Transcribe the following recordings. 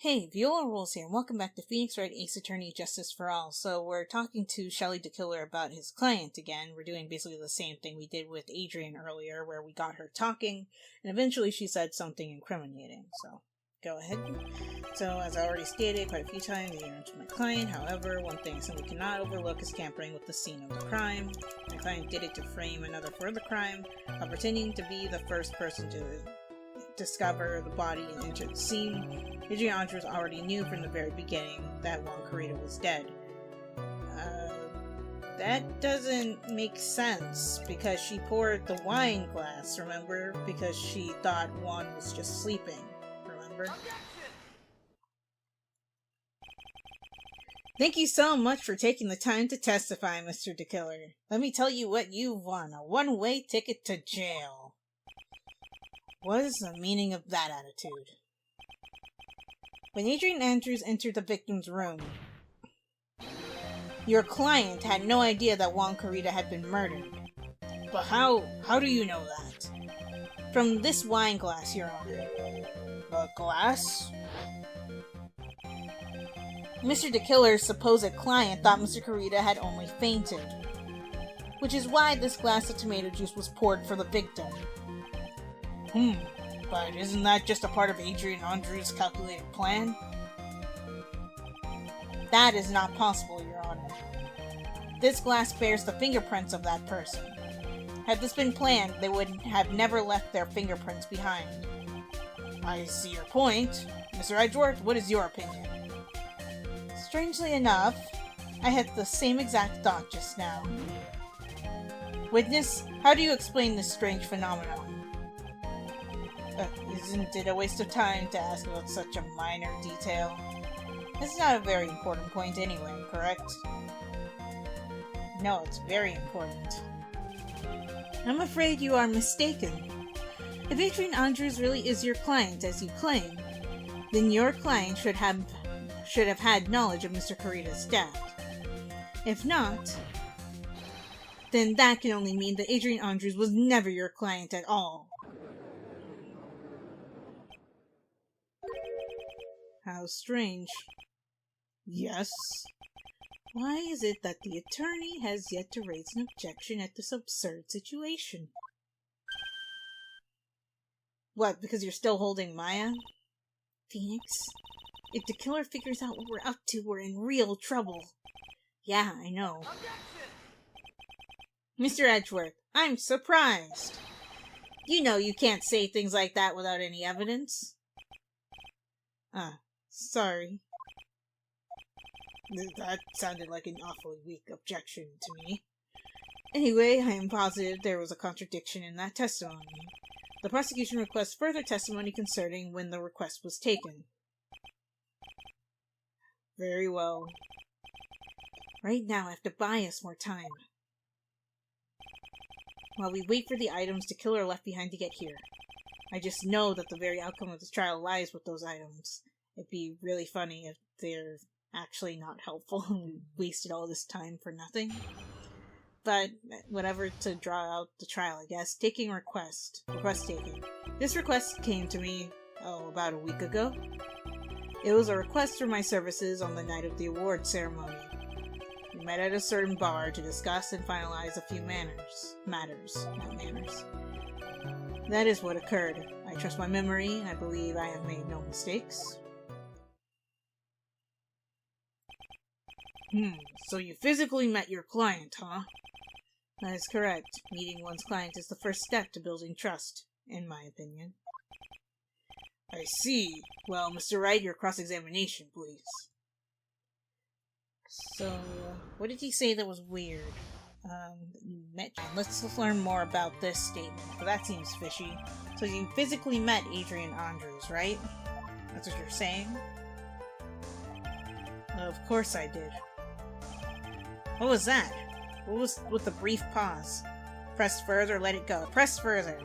Hey, Viola Rules here, and welcome back to Phoenix Wright Ace Attorney Justice for All. So we're talking to Shelly the Killer about his client again. We're doing basically the same thing we did with Adrian earlier, where we got her talking, and eventually she said something incriminating. So, go ahead. So, as I already stated quite a few times, you're into my client. However, one thing I simply cannot overlook is tampering with the scene of the crime. My client did it to frame another further crime, while pretending to be the first person to discover the body and enter the scene. Adrian Andrews already knew from the very beginning that Juan Carita was dead. That doesn't make sense, because she poured the wine glass, remember? Because she thought Juan was just sleeping, remember? Thank you so much for taking the time to testify, Mr. the Killer. Let me tell you what you've won, a one-way ticket to jail. What is the meaning of that attitude? When Adrian Andrews entered the victim's room, your client had no idea that Juan Carita had been murdered. But how do you know that? From this wine glass, Your Honor. A glass? Mr. the Killer's supposed client thought Mr. Carita had only fainted, which is why this glass of tomato juice was poured for the victim. But isn't that just a part of Adrian Andrews' calculated plan? That is not possible, Your Honor. This glass bears the fingerprints of that person. Had this been planned, they would have never left their fingerprints behind. I see your point. Mr. Edgeworth, what is your opinion? Strangely enough, I had the same exact thought just now. Witness, how do you explain this strange phenomenon? Isn't it a waste of time to ask about such a minor detail? It's not a very important point anyway, correct? No, it's very important. I'm afraid you are mistaken. If Adrian Andrews really is your client, as you claim, then your client should have had knowledge of Mr. Carita's death. If not, then that can only mean that Adrian Andrews was never your client at all. How strange. Yes? Why is it that the attorney has yet to raise an objection at this absurd situation? What, because you're still holding Maya? Phoenix, if the killer figures out what we're up to, we're in real trouble. Yeah, I know. Mr. Edgeworth, I'm surprised. You know you can't say things like that without any evidence. Sorry. That sounded like an awfully weak objection to me. Anyway, I am positive there was a contradiction in that testimony. The prosecution requests further testimony concerning when the request was taken. Very well. Right now, I have to buy us more time. While we wait for the items the killer left behind to get here. I just know that the very outcome of this trial lies with those items. It'd be really funny if they're actually not helpful and we wasted all this time for nothing. But, whatever to draw out the trial, I guess. Taking request. Request taken. This request came to me, about a week ago. It was a request for my services on the night of the award ceremony. We met at a certain bar to discuss and finalize a few matters. That is what occurred. I trust my memory, and I believe I have made no mistakes. So you physically met your client, huh? That is correct. Meeting one's client is the first step to building trust, in my opinion. I see. Well, Mr. Wright, your cross-examination, please. So, what did he say that was weird? You met... Let's learn more about this statement, but that seems fishy. So you physically met Adrian Andrews, right? That's what you're saying? Of course I did. What was that? What was with the brief pause? Press further, let it go. Press further.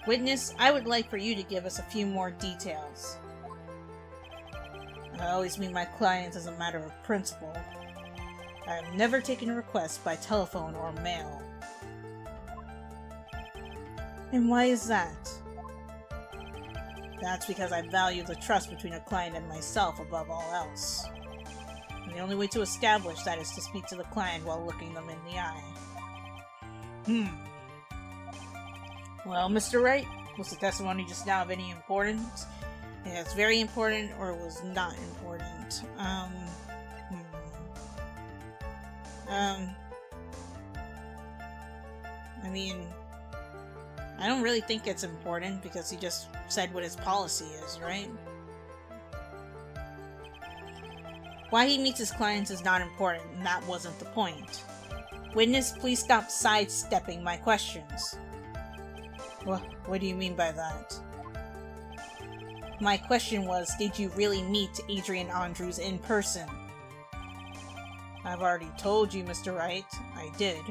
Witness, I would like for you to give us a few more details. I always meet my clients as a matter of principle. I have never taken a request by telephone or mail. And why is that? That's because I value the trust between a client and myself above all else. And the only way to establish that is to speak to the client while looking them in the eye. Well, Mr. Wright, was the testimony just now of any importance? Yeah, it's very important, or it was not important. I mean, I don't really think it's important because he just said what his policy is, right? Why he meets his clients is not important, and that wasn't the point. Witness, please stop sidestepping my questions. What do you mean by that? My question was, did you really meet Adrian Andrews in person? I've already told you, Mr. Wright, I did.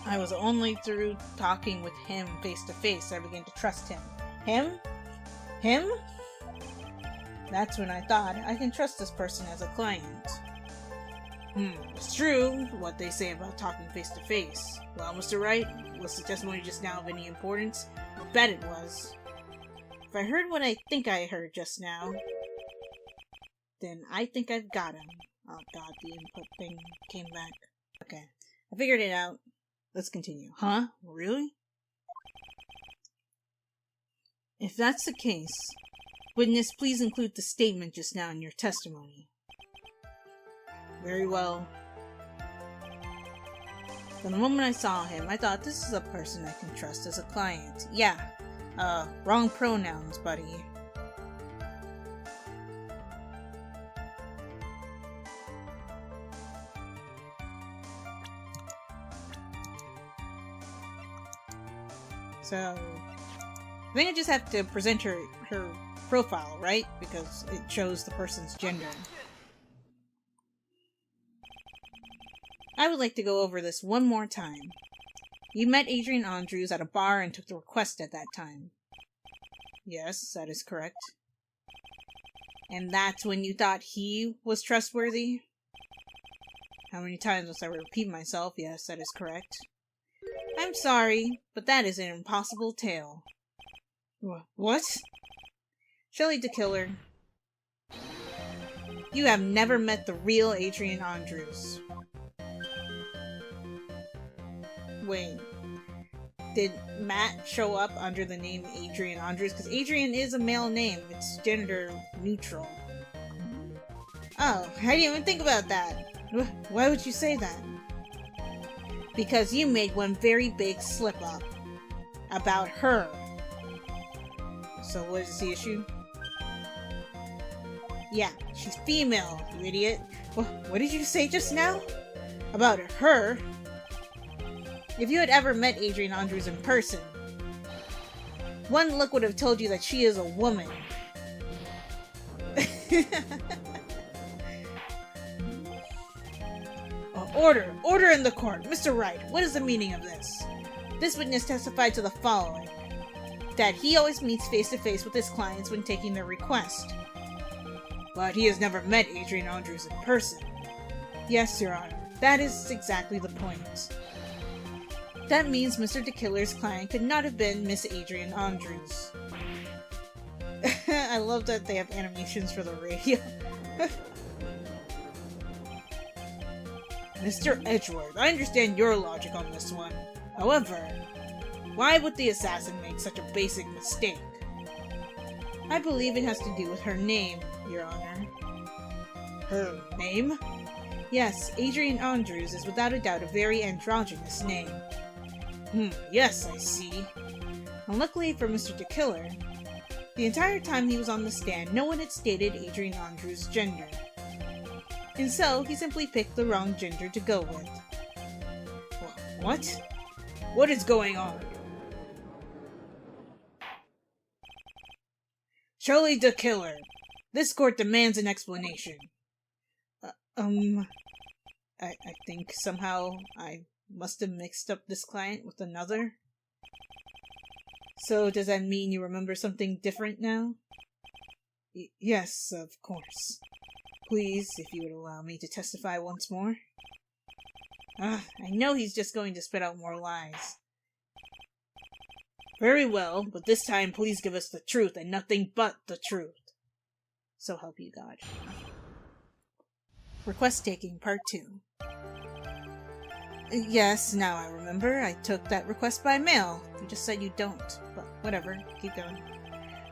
I was only through talking with him face to face I began to trust him. Him? Him? That's when I thought, I can trust this person as a client. It's true, what they say about talking face to face. Well, Mr. Wright, was the testimony just now of any importance? I bet it was. If I heard what I think I heard just now, then I think I've got him. Oh god, the input thing came back. Okay, I figured it out. Let's continue. Huh? Really? If that's the case, witness, please include the statement just now in your testimony. Very well. From the moment I saw him, I thought this is a person I can trust as a client. Yeah. Wrong pronouns, buddy. So, I think I just have to present her profile, right? Because it shows the person's gender. I would like to go over this one more time. You met Adrian Andrews at a bar and took the request at that time. Yes, that is correct. And that's when you thought he was trustworthy? How many times must I repeat myself? Yes, that is correct. I'm sorry, but that is an impossible tale. What? Shelley DeKiller. You have never met the real Adrian Andrews. Wait. Did Matt show up under the name Adrian Andrews? Because Adrian is a male name. It's gender neutral. Oh, I didn't even think about that. Why would you say that? Because you made one very big slip-up. About her. So what is the issue? Yeah, she's female, you idiot. What did you say just now? About her? If you had ever met Adrian Andrews in person, one look would have told you that she is a woman. Order in the court. Mr. Wright, what is the meaning of this? This witness testified to the following. That he always meets face-to-face with his clients when taking their request. But he has never met Adrian Andrews in person. Yes, Your Honor. That is exactly the point. That means Mr. DeKiller's client could not have been Miss Adrian Andrews. I love that they have animations for the radio. Mr. Edgeworth, I understand your logic on this one. However, why would the assassin make such a basic mistake? I believe it has to do with her name, Your Honor. Her name? Yes, Adrian Andrews is without a doubt a very androgynous name. Yes, I see. Unluckily for Mr. DeKiller, the entire time he was on the stand, no one had stated Adrian Andrews' gender. And so, he simply picked the wrong gender to go with. What? What is going on? Shelley DeKiller, this court demands an explanation. I think somehow I must have mixed up this client with another. So does that mean you remember something different now? Yes, of course. Please, if you would allow me to testify once more. I know he's just going to spit out more lies. Very well, but this time please give us the truth and nothing but the truth. So help you God. Request taking, part 2. Yes, now I remember. I took that request by mail. You just said you don't. But whatever, keep going.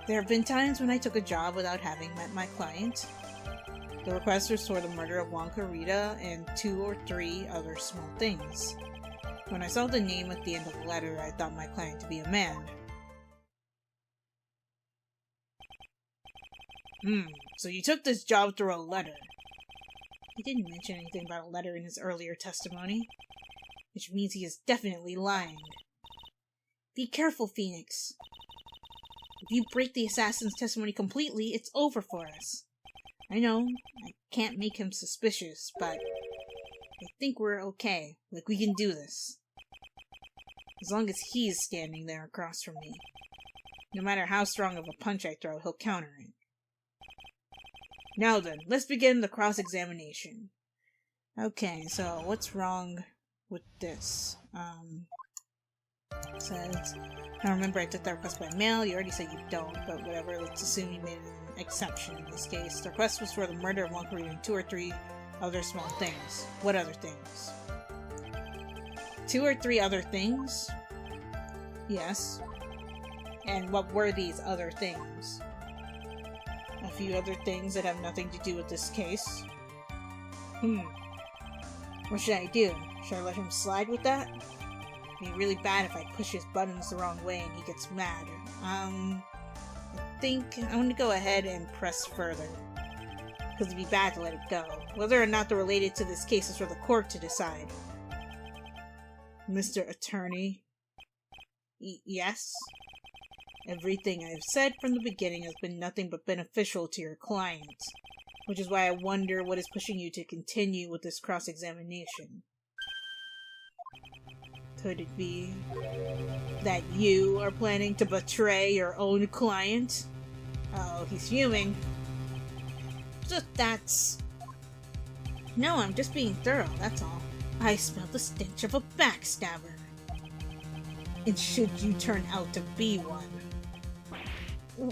There have been times when I took a job without having met my client. The request was for the murder of Wonka Rita and 2 or 3 other small things. When I saw the name at the end of the letter, I thought my client to be a man. So you took this job through a letter. He didn't mention anything about a letter in his earlier testimony, which means he is definitely lying. Be careful, Phoenix. If you break the assassin's testimony completely, it's over for us. I know, I can't make him suspicious, but I think we're okay. Like, we can do this. As long as he's standing there across from me. No matter how strong of a punch I throw, he'll counter it. Now then, let's begin the cross-examination. Okay, so what's wrong with this? Says, now remember I took that request by mail. You already said you don't, but whatever. Let's assume you made an exception in this case. The request was for the murder of Wonka Rita and 2 or 3 other small things. What other things? 2 or 3 other things? Yes. And what were these other things? A few other things that have nothing to do with this case. What should I do? Should I let him slide with that? It'd be really bad if I push his buttons the wrong way and he gets mad. I think I'm going to go ahead and press further. Because it'd be bad to let it go. Whether or not they're related to this case is for the court to decide. Mr. Attorney? Yes? Everything I've said from the beginning has been nothing but beneficial to your client. Which is why I wonder what is pushing you to continue with this cross-examination. Could it be that you are planning to betray your own client? Oh, he's fuming. So that's... No, I'm just being thorough, that's all. I smell the stench of a backstabber. And should you turn out to be one...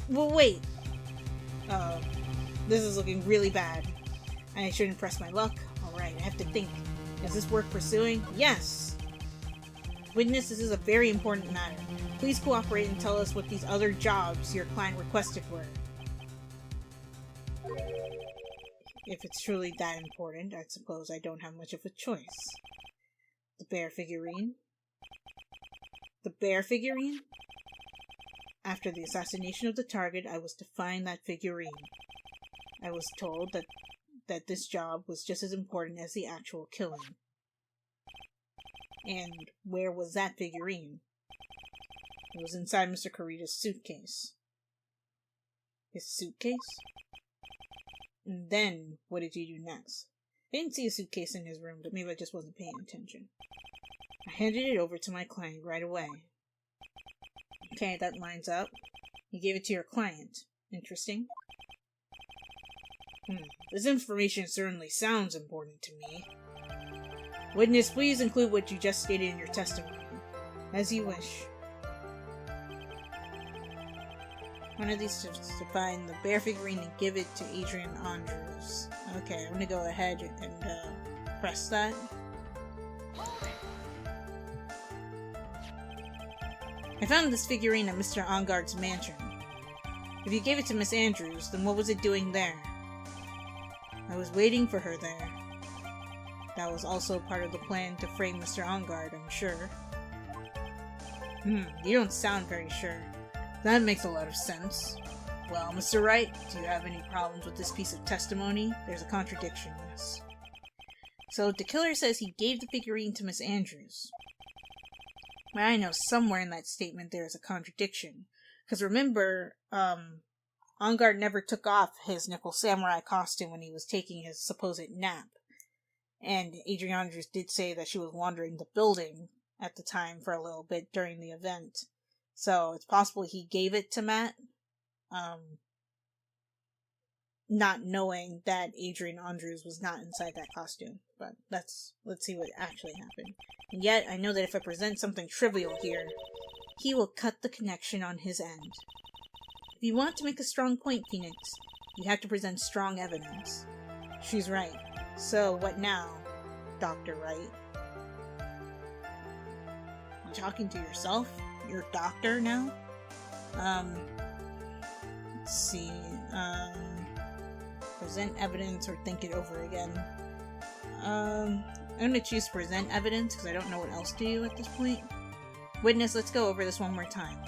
Well, wait. This is looking really bad. I shouldn't press my luck. Alright, I have to think. Is this worth pursuing? Yes! Witness, this is a very important matter. Please cooperate and tell us what these other jobs your client requested were. If it's truly that important, I suppose I don't have much of a choice. The bear figurine? The bear figurine? After the assassination of the target, I was to find that figurine. I was told that this job was just as important as the actual killing. And where was that figurine? It was inside Mr. Kurita's suitcase. His suitcase? And then, what did you do next? I didn't see a suitcase in his room, but maybe I just wasn't paying attention. I handed it over to my client right away. Okay, that lines up. You gave it to your client. Interesting. This information certainly sounds important to me. Witness, please include what you just stated in your testimony. As you wish. One of these is to find the bear figurine and give it to Adrian Andrews. Okay, I'm gonna go ahead and press that. I found this figurine at Mr. Angard's mansion. If you gave it to Miss Andrews, then what was it doing there? I was waiting for her there. That was also part of the plan to frame Mr. Angard, I'm sure. You don't sound very sure. That makes a lot of sense. Well, Mr. Wright, do you have any problems with this piece of testimony? There's a contradiction, yes. So, the killer says he gave the figurine to Miss Andrews. Well, I know somewhere in that statement there is a contradiction. Because remember, Angard never took off his Nickel Samurai costume when he was taking his supposed nap. And Adrian Andrews did say that she was wandering the building at the time for a little bit during the event. So it's possible he gave it to Matt, not knowing that Adrian Andrews was not inside that costume. But let's see what actually happened. And yet, I know that if I present something trivial here, he will cut the connection on his end. If you want to make a strong point, Phoenix, you have to present strong evidence. She's right. So, what now, Dr. Wright? You talking to yourself? You're a doctor now? Let's see, present evidence or think it over again. I'm gonna choose present evidence because I don't know what else to do at this point. Witness, let's go over this one more time.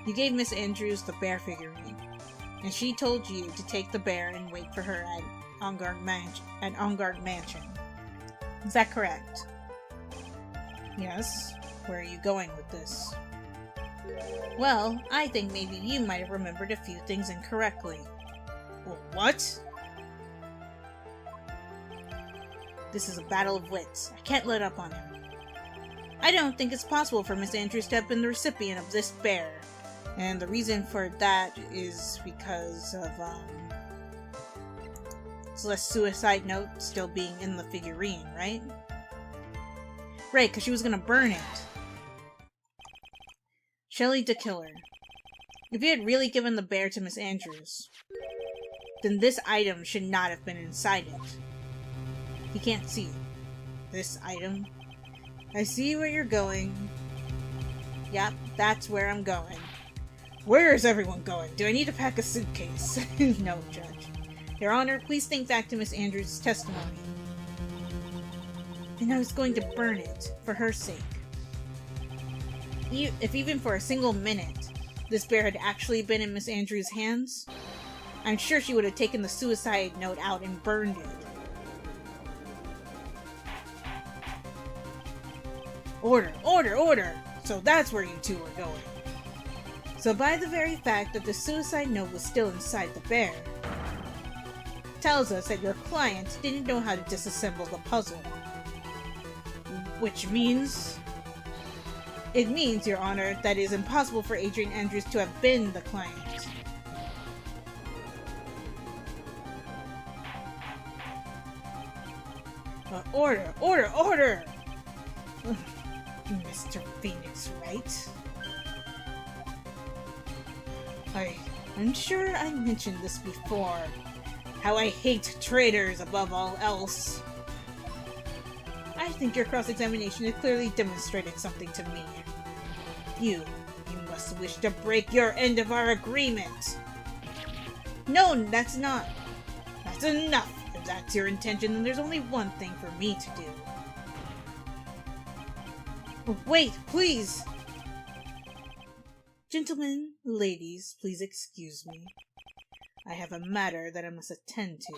You gave Miss Andrews the bear figurine, and she told you to take the bear and wait for her at Onguard Mansion. Is that correct? Yes. Where are you going with this? Well, I think maybe you might have remembered a few things incorrectly. What? This is a battle of wits. I can't let up on him. I don't think it's possible for Miss Andrews to have been the recipient of this bear. And the reason for that is because of, Celeste's suicide note still being in the figurine, right? Right, because she was gonna burn it. Shelley the Killer. If you had really given the bear to Miss Andrews, then this item should not have been inside it. He can't see it. This item. I see where you're going. Yep, that's where I'm going. Where is everyone going? Do I need to pack a suitcase? No, Judge. Your Honor, please think back to Miss Andrews' testimony. And I was going to burn it, for her sake. If even for a single minute, this bear had actually been in Miss Andrews' hands, I'm sure she would have taken the suicide note out and burned it. Order! Order! Order! So that's where you two are going. So by the very fact that the suicide note was still inside the bear, tells us that your client didn't know how to disassemble the puzzle. Which means... It means, Your Honor, that it is impossible for Adrian Andrews to have been the client. Order! Order! Order! Mr. Phoenix, right? I'm sure I mentioned this before. How I hate traitors above all else. I think your cross-examination has clearly demonstrated something to me. You must wish to break your end of our agreement. No, that's not. That's enough. If that's your intention, then there's only one thing for me to do. Wait, please! Gentlemen, ladies, please excuse me. I have a matter that I must attend to.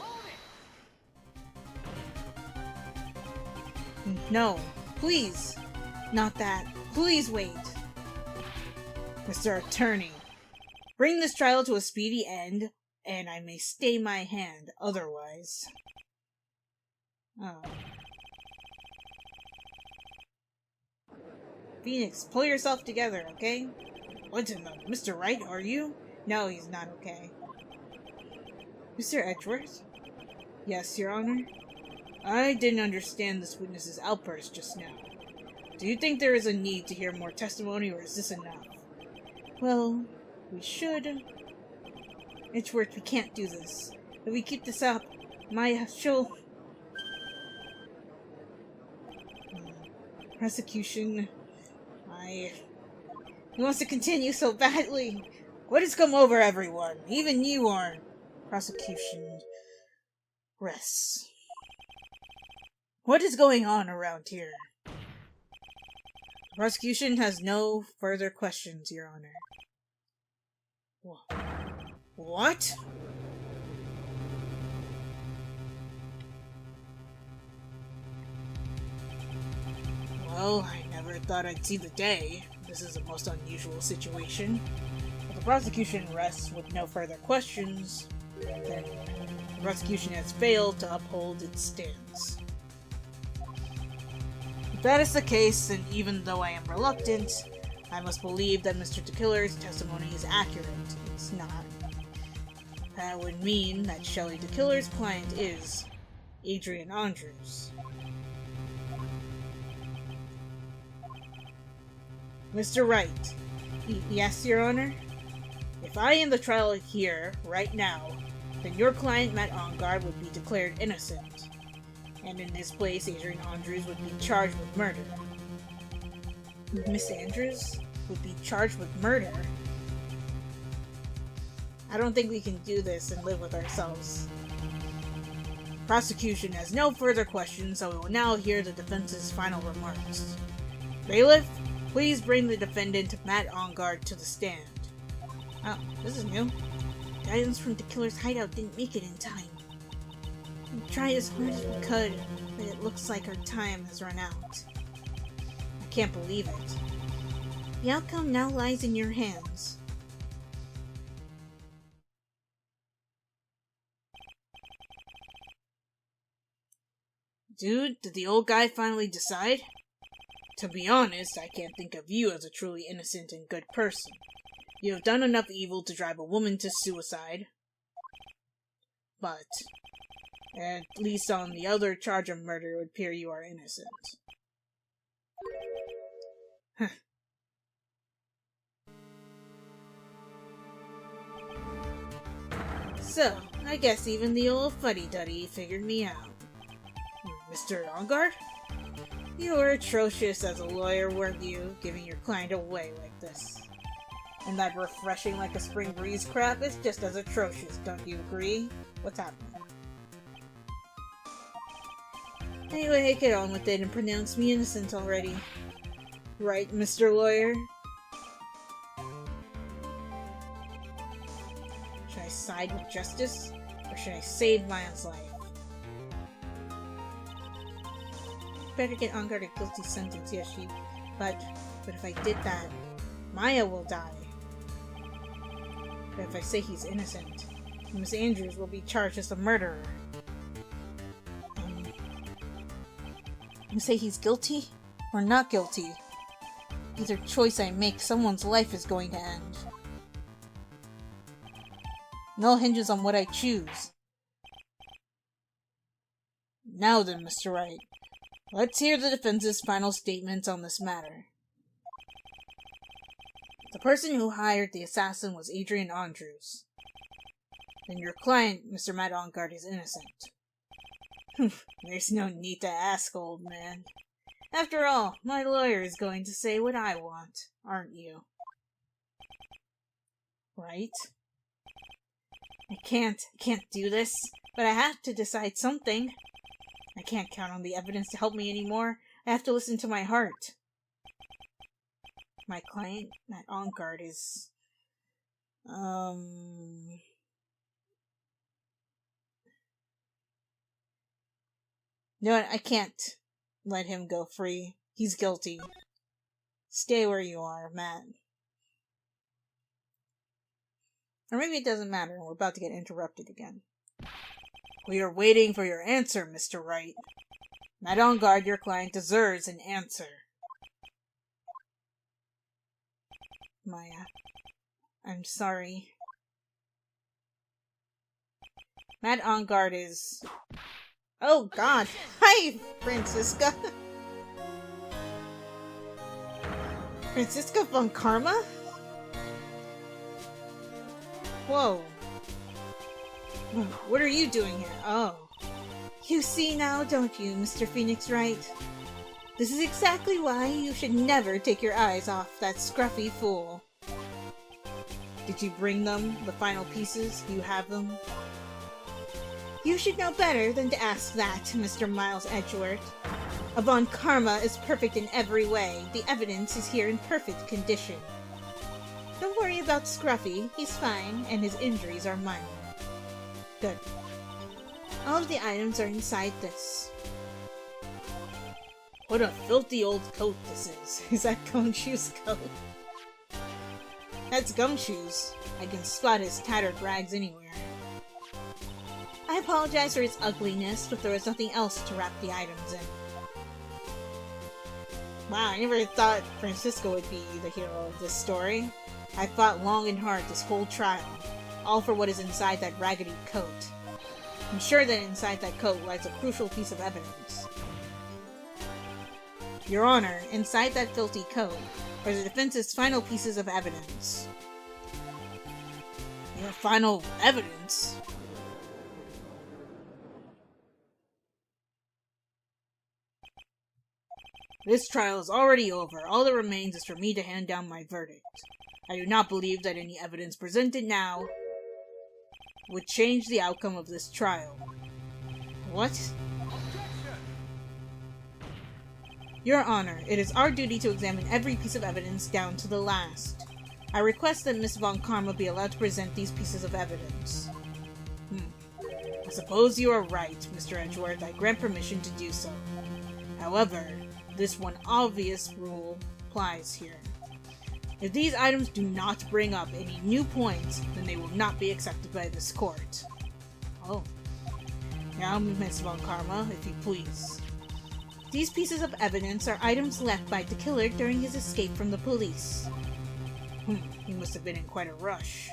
No, please! Not that. Please wait! Mr. Attorney, bring this trial to a speedy end, and I may stay my hand otherwise. Oh. Phoenix, pull yourself together, okay? What in the... Mr. Wright, are you? No, he's not okay. Mr. Edgeworth? Yes, Your Honor? I didn't understand this witness's outburst just now. Do you think there is a need to hear more testimony, or is this enough? Well, we should. Edgeworth, we can't do this. If we keep this up, she'll... Prosecution... He wants to continue so badly. What has come over everyone? Even you aren't. Prosecution... rests. What is going on around here? The prosecution has no further questions, Your Honor. What? Well, I never thought I'd see the day. This is a most unusual situation. If the prosecution rests with no further questions, then the prosecution has failed to uphold its stance. If that is the case, then even though I am reluctant, I must believe that Mr. DeKiller's testimony is accurate. It's not. That would mean that Shelley DeKiller's client is Adrian Andrews. Mr. Wright, Yes, Your Honor? If I end the trial here, right now, then your client, Matt Ongard, would be declared innocent. And in his place, Adrian Andrews would be charged with murder. Miss Andrews would be charged with murder? I don't think we can do this and live with ourselves. Prosecution has no further questions, so we will now hear the defense's final remarks. Bailiff, please bring the defendant, Matt Ongard, to the stand. Oh, this is new. Guidance from the killer's hideout didn't make it in time. We tried as hard as we could, but it looks like our time has run out. I can't believe it. The outcome now lies in your hands. Dude, did the old guy finally decide? To be honest, I can't think of you as a truly innocent and good person. You have done enough evil to drive a woman to suicide. But, at least on the other charge of murder, it would appear you are innocent. So, I guess even the old fuddy-duddy figured me out. Mr. Ongard? You were atrocious as a lawyer, weren't you, giving your client away like this? And that refreshing like a spring breeze crap is just as atrocious, don't you agree? What's happening? Anyway, get on with it and pronounce me innocent already. Right, Mr. Lawyer? Should I side with justice? Or should I save Maya's life? Better get Ongard a guilty sentence, yes, but if I did that, Maya will die. But if I say he's innocent, Miss Andrews will be charged as a murderer. You say he's guilty or not guilty? Either choice I make, someone's life is going to end. It all hinges on what I choose. Now then, Mr. Wright, let's hear the defense's final statements on this matter. The person who hired the assassin was Adrian Andrews. Then your client, Mr. Matt Ongard, is innocent. There's no need to ask, old man. After all, my lawyer is going to say what I want, aren't you? Right? I can't do this, but I have to decide something. I can't count on the evidence to help me anymore. I have to listen to my heart. My client, Matt Ongard, is... No, I can't let him go free. He's guilty. Stay where you are, Matt. Or maybe it doesn't matter and we're about to get interrupted again. We are waiting for your answer, Mr. Wright. Matt Ongard, your client, deserves an answer. Maya, I'm sorry. Matt Ongard is... Oh god! Hi, Franziska! Franziska von Karma? Whoa. What are you doing here? Oh. You see now, don't you, Mr. Phoenix Wright? This is exactly why you should never take your eyes off that scruffy fool. Did you bring them, the final pieces? Do you have them? You should know better than to ask that, Mr. Miles Edgeworth. Von Karma is perfect in every way. The evidence is here in perfect condition. Don't worry about Scruffy. He's fine, and his injuries are minor. Good. All of the items are inside this. What a filthy old coat this is. Is that Gumshoe's coat? That's Gumshoe's. I can spot his tattered rags anywhere. I apologize for its ugliness, but there was nothing else to wrap the items in. Wow, I never thought Francisco would be the hero of this story. I fought long and hard this whole trial, all for what is inside that raggedy coat. I'm sure that inside that coat lies a crucial piece of evidence. Your Honor, inside that filthy coat, or the defense's final pieces of evidence. Your final evidence? This trial is already over. All that remains is for me to hand down my verdict. I do not believe that any evidence presented now would change the outcome of this trial. What? Your Honor, it is our duty to examine every piece of evidence down to the last. I request that Miss Von Karma be allowed to present these pieces of evidence. I suppose you are right, Mr. Edgeworth. I grant permission to do so. However, this one obvious rule applies here. If these items do not bring up any new points, then they will not be accepted by this court. Oh. Now, Miss Von Karma, if you please. These pieces of evidence are items left by the killer during his escape from the police. He must have been in quite a rush.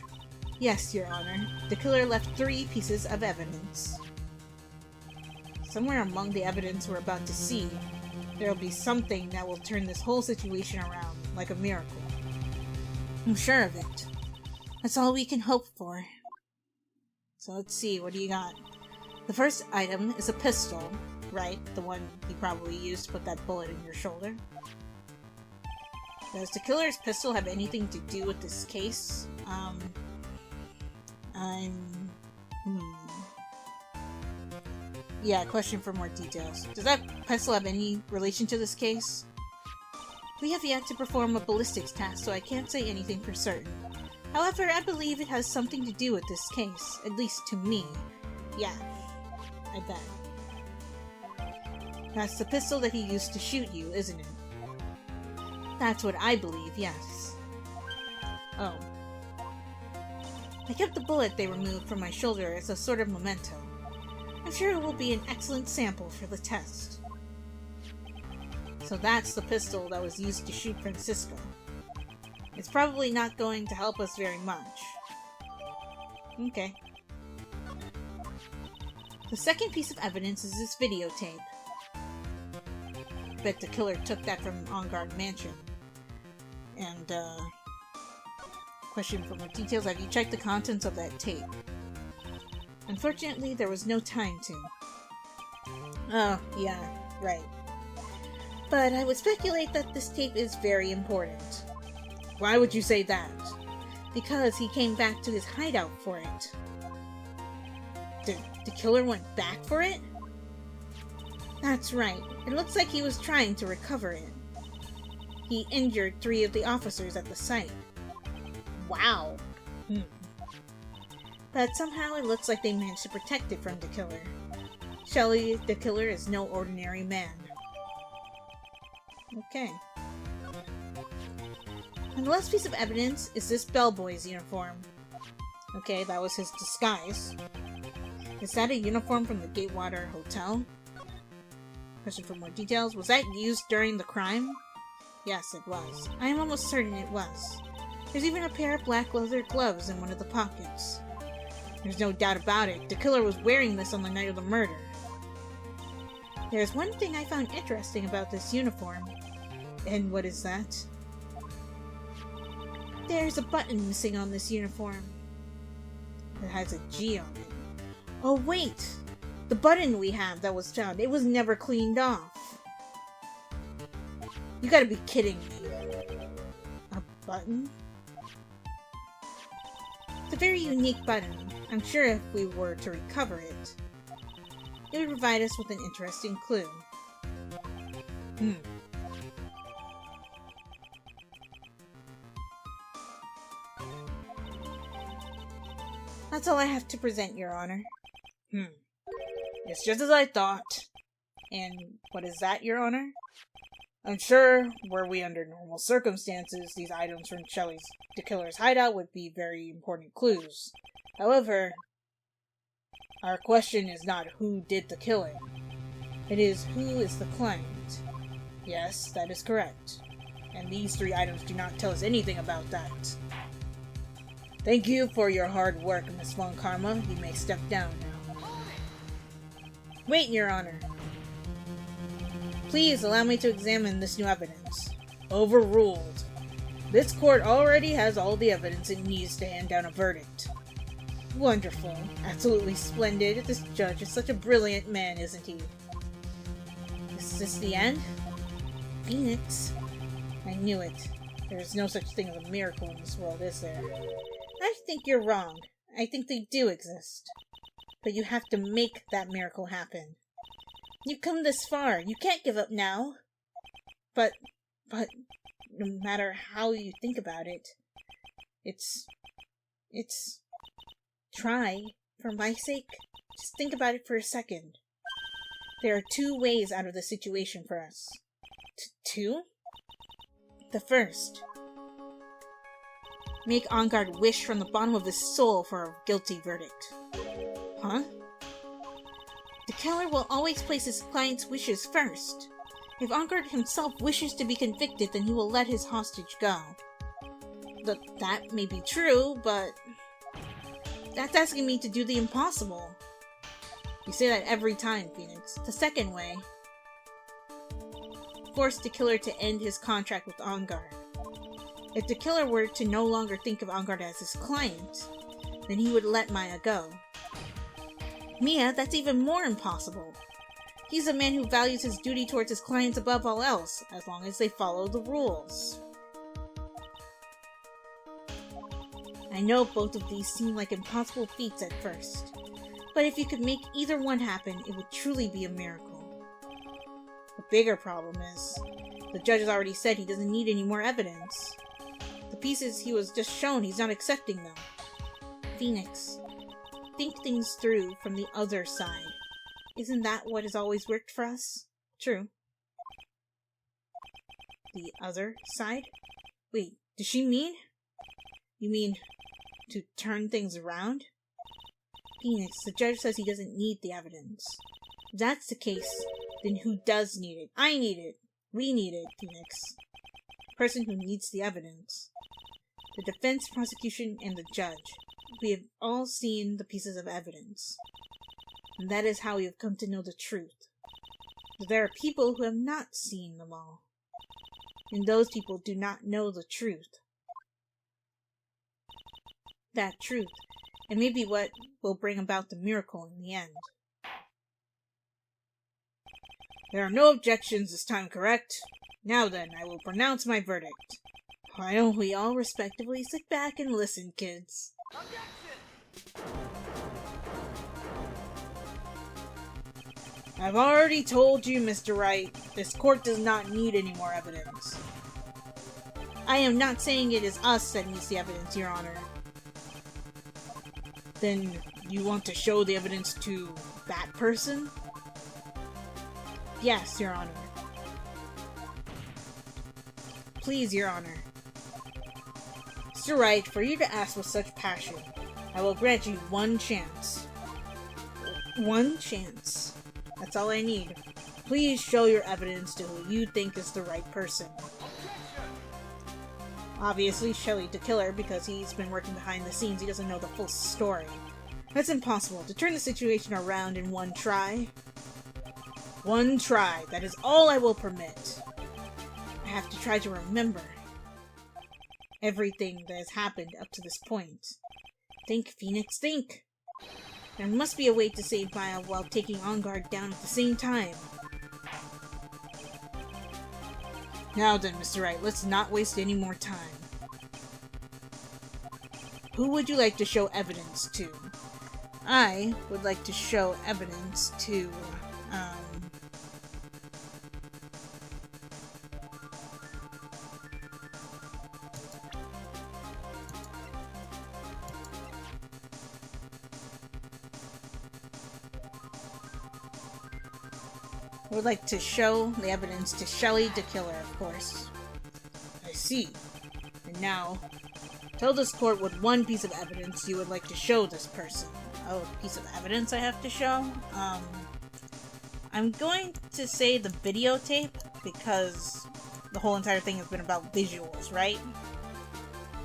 Yes, Your Honor. The killer left 3 pieces of evidence. Somewhere among the evidence we're about to see, there will be something that will turn this whole situation around, like a miracle. I'm sure of it. That's all we can hope for. So let's see, what do you got? The first item is a pistol, right? The one you probably used to put that bullet in your shoulder. Does the killer's pistol have anything to do with this case? Yeah, question for more details. Does that pistol have any relation to this case? We have yet to perform a ballistics test, so I can't say anything for certain. However, I believe it has something to do with this case, at least to me. Yeah, I bet. That's the pistol that he used to shoot you, isn't it? That's what I believe, yes. Oh. I kept the bullet they removed from my shoulder as a sort of memento. I'm sure it will be an excellent sample for the test. So that's the pistol that was used to shoot Francisco. It's probably not going to help us very much. Okay. The second piece of evidence is this videotape. Bet the killer took that from On Guard Mansion. And, question for more details. Have you checked the contents of that tape? Unfortunately, there was no time to. Oh, yeah, right. But I would speculate that this tape is very important. Why would you say that? Because he came back to his hideout for it. The killer went back for it? That's right. It looks like he was trying to recover it. He injured 3 of the officers at the site. Wow. But somehow it looks like they managed to protect it from the killer. Shelley, the killer, is no ordinary man. Okay. And the last piece of evidence is this bellboy's uniform. Okay, that was his disguise. Is that a uniform from the Gatewater Hotel? Question for more details. Was that used during the crime? Yes, it was. I am almost certain it was. There's even a pair of black leather gloves in one of the pockets. There's no doubt about it. The killer was wearing this on the night of the murder. There's one thing I found interesting about this uniform. And what is that? There's a button missing on this uniform. It has a G on it. Oh wait! The button we have that was found, it was never cleaned off. You gotta be kidding me. A button? It's a very unique button. I'm sure if we were to recover it, it would provide us with an interesting clue. That's all I have to present, Your Honor. It's just as I thought. And what is that, Your Honor? I'm sure, were we under normal circumstances, these items from the killer's hideout would be very important clues. However, our question is not who did the killing. It is who is the client. Yes, that is correct. And these 3 items do not tell us anything about that. Thank you for your hard work, Miss Von Karma. You may step down now. Wait, Your Honor. Please allow me to examine this new evidence. Overruled. This court already has all the evidence it needs to hand down a verdict. Wonderful. Absolutely splendid. This judge is such a brilliant man, isn't he? Is this the end? Phoenix? I knew it. There is no such thing as a miracle in this world, is there? I think you're wrong. I think they do exist. But you have to make that miracle happen. You've come this far. You can't give up now. But, no matter how you think about it, it's... Try, for my sake. Just think about it for a second. There are two ways out of the situation for us. Two? The first. Make Angard wish from the bottom of his soul for a guilty verdict. Huh? The killer will always place his client's wishes first. If Angard himself wishes to be convicted, then he will let his hostage go. That may be true, but... that's asking me to do the impossible. You say that every time, Phoenix. The second way. Force the killer to end his contract with Angard. If the killer were to no longer think of Angard as his client, then he would let Maya go. Mia, that's even more impossible. He's a man who values his duty towards his clients above all else, as long as they follow the rules. I know both of these seem like impossible feats at first, but if you could make either one happen, it would truly be a miracle. The bigger problem is, the judge has already said he doesn't need any more evidence. The pieces he was just shown, he's not accepting them. Phoenix, think things through from the other side. Isn't that what has always worked for us? True. The other side? Wait, does she mean? You mean to turn things around? Phoenix, the judge says he doesn't need the evidence. If that's the case, then who does need it? I need it. We need it, Phoenix. The person who needs the evidence. The defense, prosecution, and the judge. We have all seen the pieces of evidence. And that is how we have come to know the truth. But there are people who have not seen them all. And those people do not know the truth. That truth, it may be what will bring about the miracle in the end. There are no objections this time, correct? Now then, I will pronounce my verdict. Why don't we all respectively sit back and listen, kids? Objection! I've already told you, Mr. Wright, this court does not need any more evidence. I am not saying it is us that needs the evidence, Your Honor. Then you want to show the evidence to that person? Yes, Your Honor. Please, Your Honor. Mr. Wright, for you to ask with such passion, I will grant you one chance. One chance. That's all I need. Please show your evidence to who you think is the right person. Obviously, Shelly to kill her because he's been working behind the scenes. He doesn't know the full story. That's impossible. To turn the situation around in one try. One try. That is all I will permit. I have to try to remember everything that has happened up to this point. Think, Phoenix, think! There must be a way to save Maya while taking Angard down at the same time. Now then, Mr. Wright, let's not waste any more time. Who would you like to show evidence to? I would like to show evidence to, would like to show the evidence to Shelly the killer, of course. I see. And now, tell this court what one piece of evidence you would like to show this person. Oh, a piece of evidence I have to show? I'm going to say the videotape, because the whole entire thing has been about visuals, right?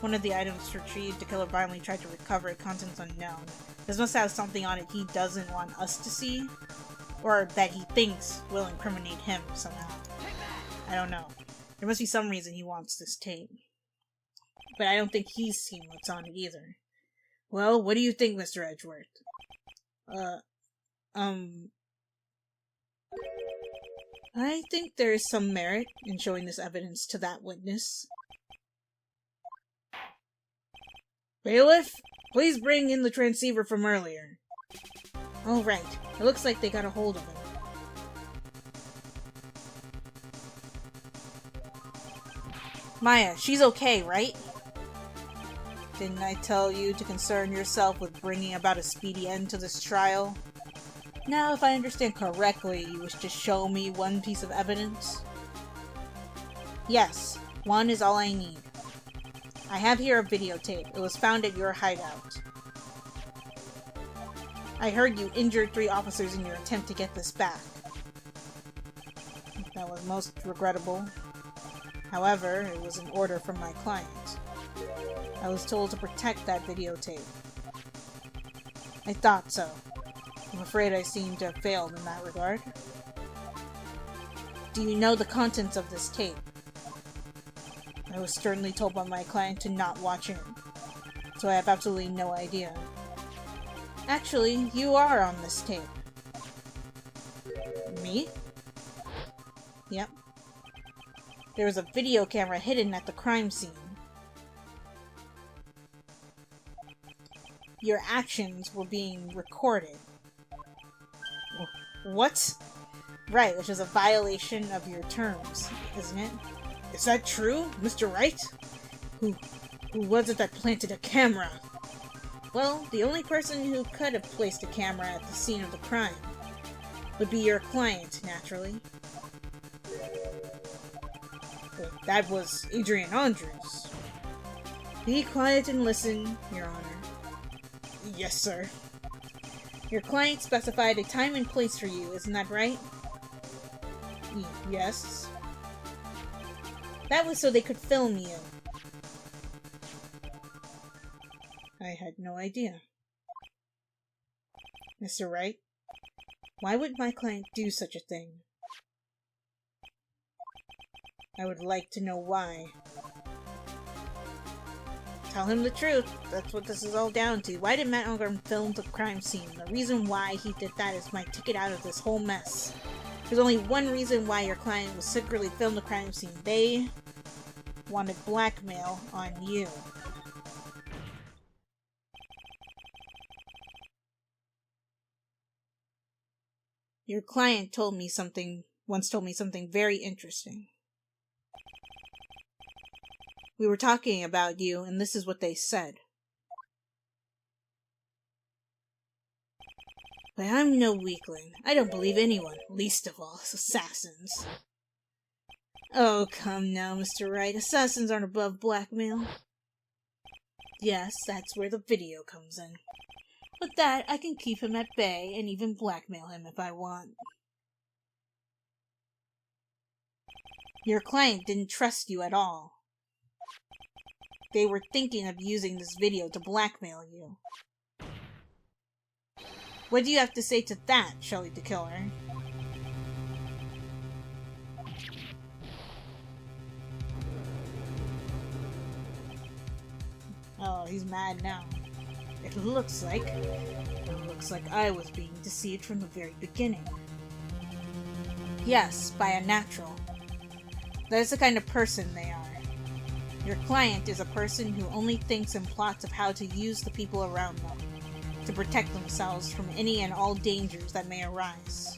One of the items retrieved, the killer violently tried to recover it, contents unknown. This must have something on it he doesn't want us to see. Or that he thinks will incriminate him somehow. I don't know. There must be some reason he wants this tape. but I don't think he's seen what's on it either. Well, what do you think, Mr. Edgeworth? I think there is some merit in showing this evidence to that witness. Bailiff, please bring in the transceiver from earlier. Oh, right. It looks like they got a hold of him. Maya, she's okay, right? Didn't I tell you to concern yourself with bringing about a speedy end to this trial? Now, if I understand correctly, you wish to show me one piece of evidence? Yes, one is all I need. I have here a videotape. It was found at your hideout. I heard you injured 3 officers in your attempt to get this back. That was most regrettable. However, it was an order from my client. I was told to protect that videotape. I thought so. I'm afraid I seem to have failed in that regard. Do you know the contents of this tape? I was sternly told by my client to not watch it, so I have absolutely no idea. Actually, you are on this tape. Me? Yep. There was a video camera hidden at the crime scene. Your actions were being recorded. What? Right, which is a violation of your terms, isn't it? Is that true, Mr. Wright? Who was it that planted a camera? Well, the only person who could have placed a camera at the scene of the crime would be your client, naturally. But that was Adrian Andrews. Be quiet and listen, Your Honor. Yes, sir. Your client specified a time and place for you, isn't that right? Yes. That was so they could film you. I had no idea. Mr. Wright, why would my client do such a thing? I would like to know why. Tell him the truth. That's what this is all down to. Why did Matt Ingram film the crime scene? The reason why he did that is my ticket out of this whole mess. There's only one reason why your client was secretly filmed the crime scene. They wanted blackmail on you. Your client once told me something very interesting. We were talking about you, and this is what they said. But I'm no weakling. I don't believe anyone, least of all assassins. Oh, come now, Mr. Wright. Assassins aren't above blackmail. Yes, that's where the video comes in. With that, I can keep him at bay and even blackmail him if I want. Your client didn't trust you at all. They were thinking of using this video to blackmail you. What do you have to say to that, Shelley the Killer? Oh, he's mad now. It looks like I was being deceived from the very beginning. Yes, by a natural. That is the kind of person they are. Your client is a person who only thinks and plots of how to use the people around them to protect themselves from any and all dangers that may arise.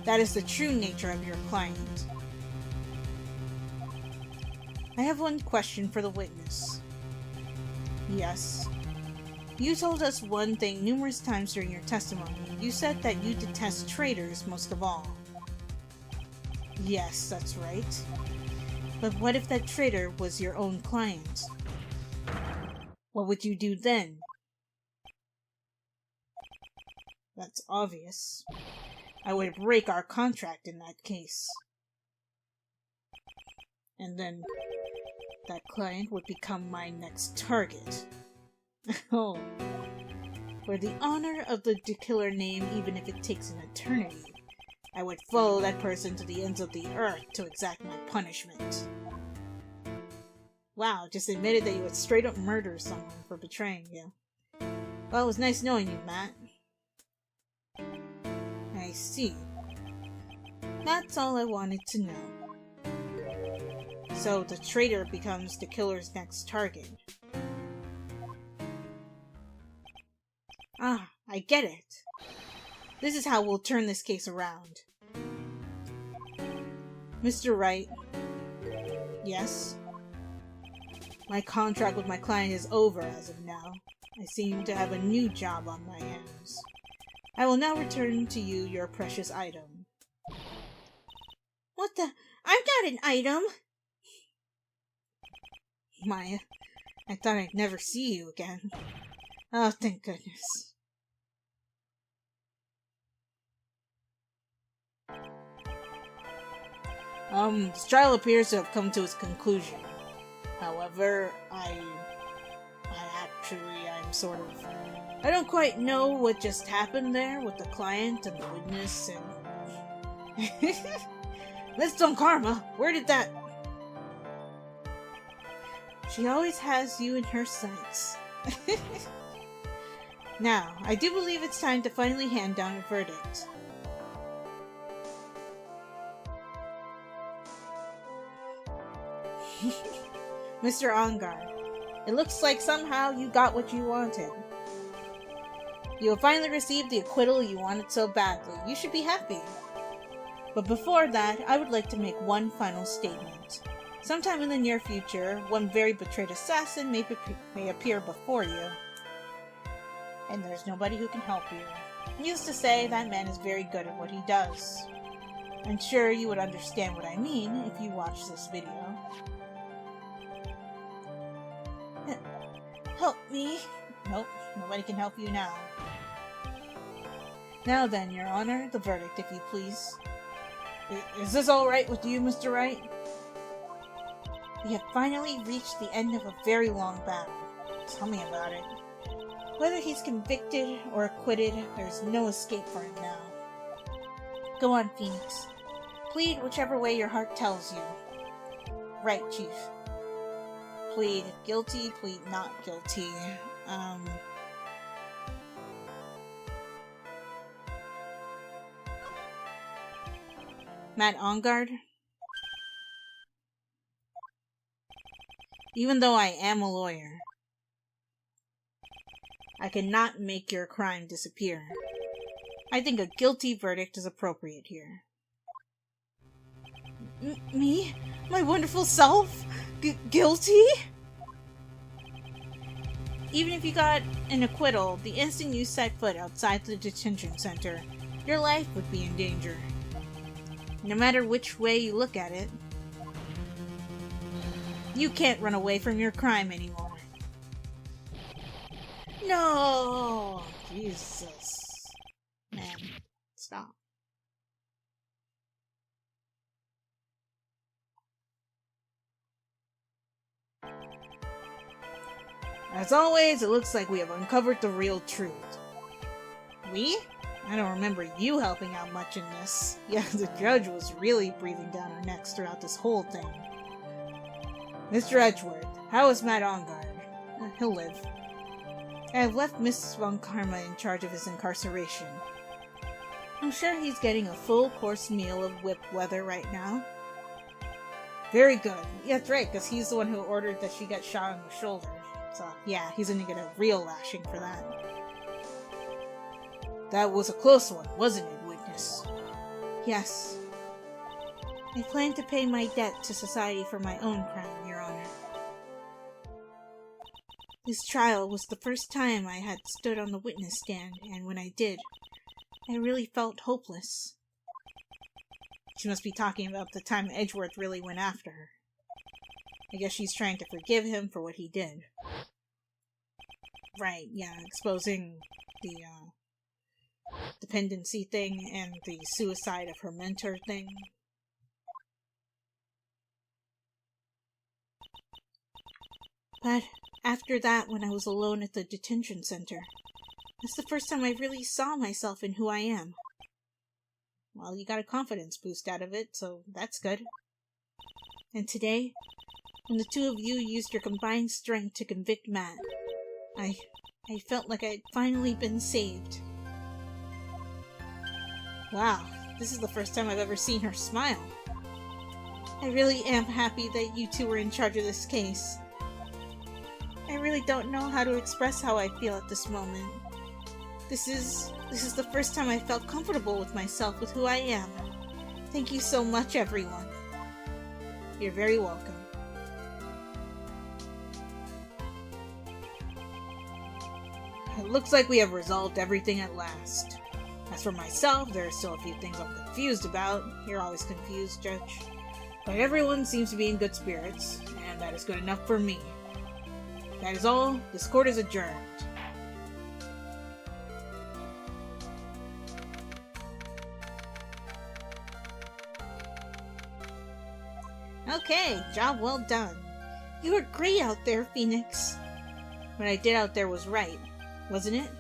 That is the true nature of your client. I have one question for the witness. Yes. You told us one thing numerous times during your testimony. You said that you detest traitors most of all. Yes, that's right. But what if that traitor was your own client? What would you do then? That's obvious. I would break our contract in that case. And then that client would become my next target. Oh. For the honor of the killer name, even if it takes an eternity, I would follow that person to the ends of the earth to exact my punishment. Wow, just admitted that you would straight up murder someone for betraying you. Well, it was nice knowing you, Matt. I see. That's all I wanted to know. So the traitor becomes the killer's next target. Ah, I get it. This is how we'll turn this case around. Mr. Wright. Yes? My contract with my client is over as of now. I seem to have a new job on my hands. I will now return to you your precious item. What the? I'm not an item! Maya, I thought I'd never see you again. Oh, thank goodness. This trial appears to have come to its conclusion. However, I'm sort of... I don't quite know what just happened there with the client and the witness and... Miss Don Karma, where did that... She always has you in her sights. Now, I do believe it's time to finally hand down a verdict. Mr. Ongar, it looks like somehow you got what you wanted. You have finally received the acquittal you wanted so badly. You should be happy. But before that, I would like to make one final statement. Sometime in the near future, one very betrayed assassin may appear before you. And there's nobody who can help you. Needless to say, that man is very good at what he does. I'm sure you would understand what I mean if you watch this video. Help me. Nope, nobody can help you now. Now then, Your Honor, the verdict, if you please. Is this alright with you, Mr. Wright? We have finally reached the end of a very long battle. Tell me about it. Whether he's convicted or acquitted, there's no escape for him now. Go on, Phoenix. Plead whichever way your heart tells you. Right, Chief. Plead guilty, plead not guilty. Matt Ongard? Even though I am a lawyer, I cannot make your crime disappear. I think a guilty verdict is appropriate here. Me? My wonderful self? Guilty? Even if you got an acquittal, the instant you set foot outside the detention center, your life would be in danger. No matter which way you look at it, you can't run away from your crime anymore. No! Jesus. Man, stop. As always, it looks like we have uncovered the real truth. We? I don't remember you helping out much in this. Yeah, the judge was really breathing down our necks throughout this whole thing. Mr. Edgeworth, how is Matt Ongard? He'll live. I have left Mrs. Von Karma in charge of his incarceration. I'm sure he's getting a full-course meal of whipped leather right now. Very good. Yeah, that's right, because he's the one who ordered that she get shot in the shoulder. So, yeah, he's gonna get a real lashing for that. That was a close one, wasn't it, witness? Yes. I plan to pay my debt to society for my own crime, Your Honor. This trial was the first time I had stood on the witness stand, and when I did, I really felt hopeless. She must be talking about the time Edgeworth really went after her. I guess she's trying to forgive him for what he did. Right, yeah, exposing the, dependency thing and the suicide of her mentor thing. But after that, when I was alone at the detention center, that's the first time I really saw myself in who I am. Well, you got a confidence boost out of it, so that's good. And today, when the two of you used your combined strength to convict Matt. I felt like I'd finally been saved. Wow, this is the first time I've ever seen her smile. I really am happy that you two were in charge of this case. I really don't know how to express how I feel at this moment. This is the first time I felt comfortable with myself, with who I am. Thank you so much, everyone. You're very welcome. It looks like we have resolved everything at last. As for myself, there are still a few things I'm confused about. You're always confused, Judge. But everyone seems to be in good spirits, and that is good enough for me. That is all. This court is adjourned. Okay, job well done. You were great out there, Phoenix. What I did out there was right, wasn't it?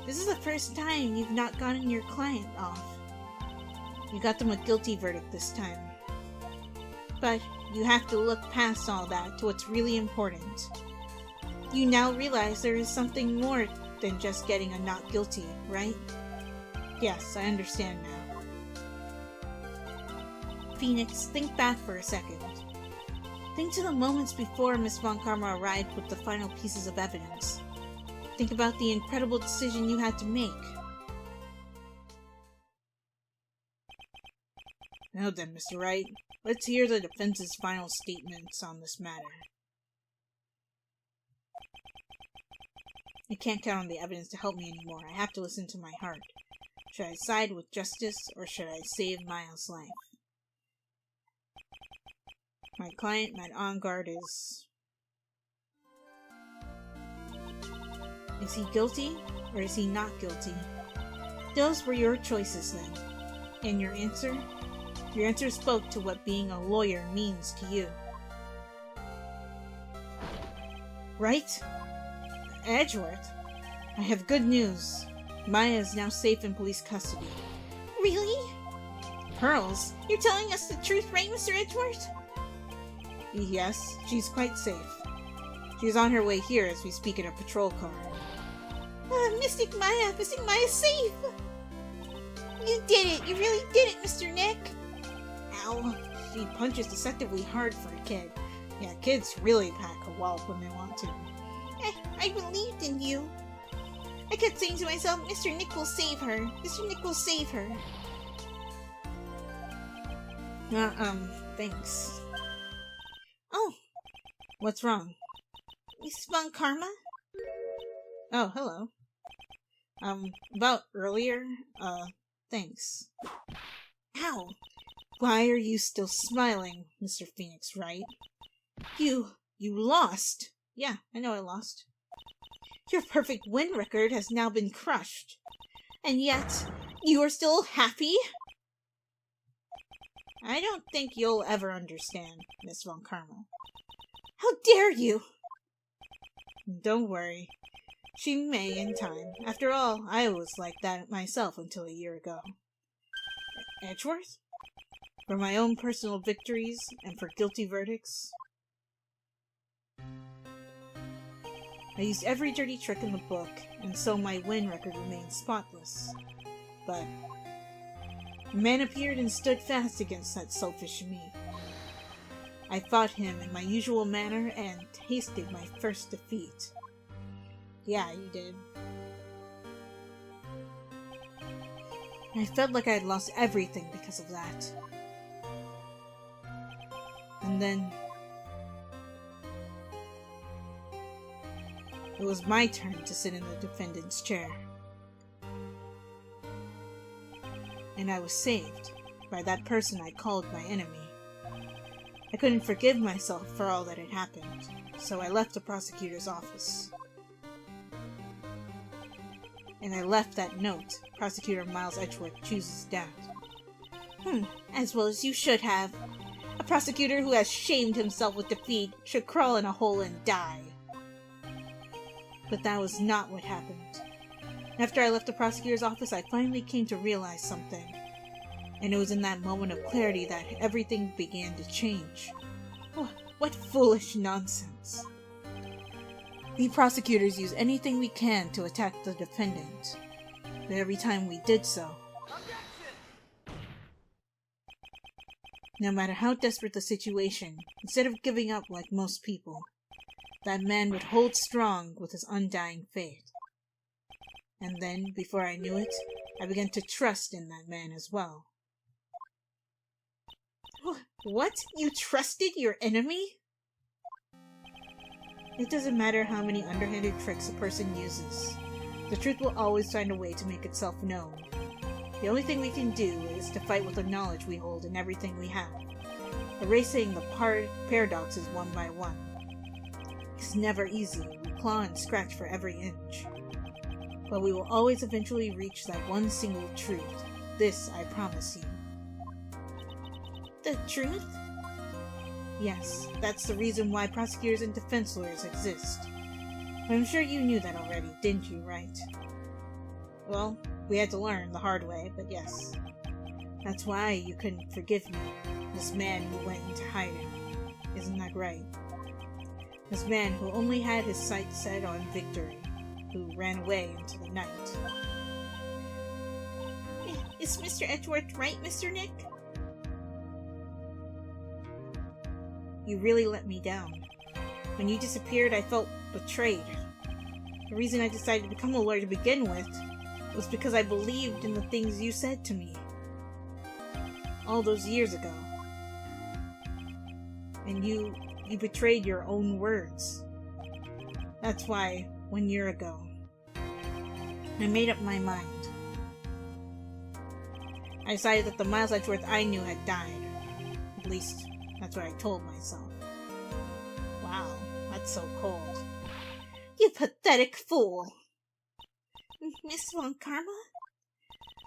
This is the first time you've not gotten your client off. You got them a guilty verdict this time. But you have to look past all that to what's really important. You now realize there is something more than just getting a not guilty, right? Yes, I understand now. Phoenix, think back for a second. Think to the moments before Miss Von Karma arrived with the final pieces of evidence. Think about the incredible decision you had to make. Now then, Mr. Wright, let's hear the defense's final statements on this matter. I can't count on the evidence to help me anymore. I have to listen to my heart. Should I side with justice, or should I save Miles' life? My client, Matt Ongard, is he guilty, or is he not guilty? Those were your choices then. And your answer? Your answer spoke to what being a lawyer means to you. Right? Edgeworth, I have good news. Maya is now safe in police custody. Really? Pearls, you're telling us the truth, right, Mr. Edgeworth? Yes, she's quite safe. She's on her way here as we speak in a patrol car. Mystic Maya's safe! You did it! You really did it, Mr. Nick! Ow! She punches deceptively hard for a kid. Yeah, kids really pack a wallop when they want to. I believed in you. I kept saying to myself, Mr. Nick will save her. Mr. Nick will save her. Thanks. Oh! What's wrong? Miss Von Karma? Oh, hello. About earlier? Thanks. Ow! Why are you still smiling, Mr. Phoenix Wright? You lost! Yeah, I know I lost. Your perfect win record has now been crushed. And yet, you are still happy? I don't think you'll ever understand, Miss Von Karma. How dare you! Don't worry. She may in time. After all, I was like that myself until a year ago. Edgeworth? For my own personal victories and for guilty verdicts? I used every dirty trick in the book, and so my win record remained spotless. But a man appeared and stood fast against that selfish me. I fought him in my usual manner and tasted my first defeat. Yeah, you did. I felt like I had lost everything because of that. And then it was my turn to sit in the defendant's chair. And I was saved by that person I called my enemy. I couldn't forgive myself for all that had happened, so I left the prosecutor's office. And I left that note, Prosecutor Miles Edgeworth chooses death. As well as you should have. A prosecutor who has shamed himself with defeat should crawl in a hole and die. But that was not what happened. After I left the prosecutor's office, I finally came to realize something. And it was in that moment of clarity that everything began to change. Oh, what foolish nonsense. We prosecutors use anything we can to attack the defendant. But every time we did so, no matter how desperate the situation, instead of giving up like most people, that man would hold strong with his undying faith. And then, before I knew it, I began to trust in that man as well. What? You trusted your enemy? It doesn't matter how many underhanded tricks a person uses. The truth will always find a way to make itself known. The only thing we can do is to fight with the knowledge we hold in everything we have, erasing the paradoxes one by one. It's never easy. We claw and scratch for every inch. But we will always eventually reach that one single truth. This I promise you. The truth? Yes, that's the reason why prosecutors and defense lawyers exist. I'm sure you knew that already, didn't you, Wright? Well, we had to learn the hard way, but yes. That's why you couldn't forgive me, this man who went into hiding. Isn't that right? This man who only had his sights set on victory, who ran away into the night. Is Mr. Edgeworth right, Mr. Nick? You really let me down. When you disappeared, I felt betrayed. The reason I decided to become a lawyer to begin with was because I believed in the things you said to me. All those years ago. And you betrayed your own words. That's why, 1 year ago, I made up my mind. I decided that the Miles Edgeworth I knew had died. At least, that's what I told myself. Wow, that's so cold. You pathetic fool! Miss Von Karma?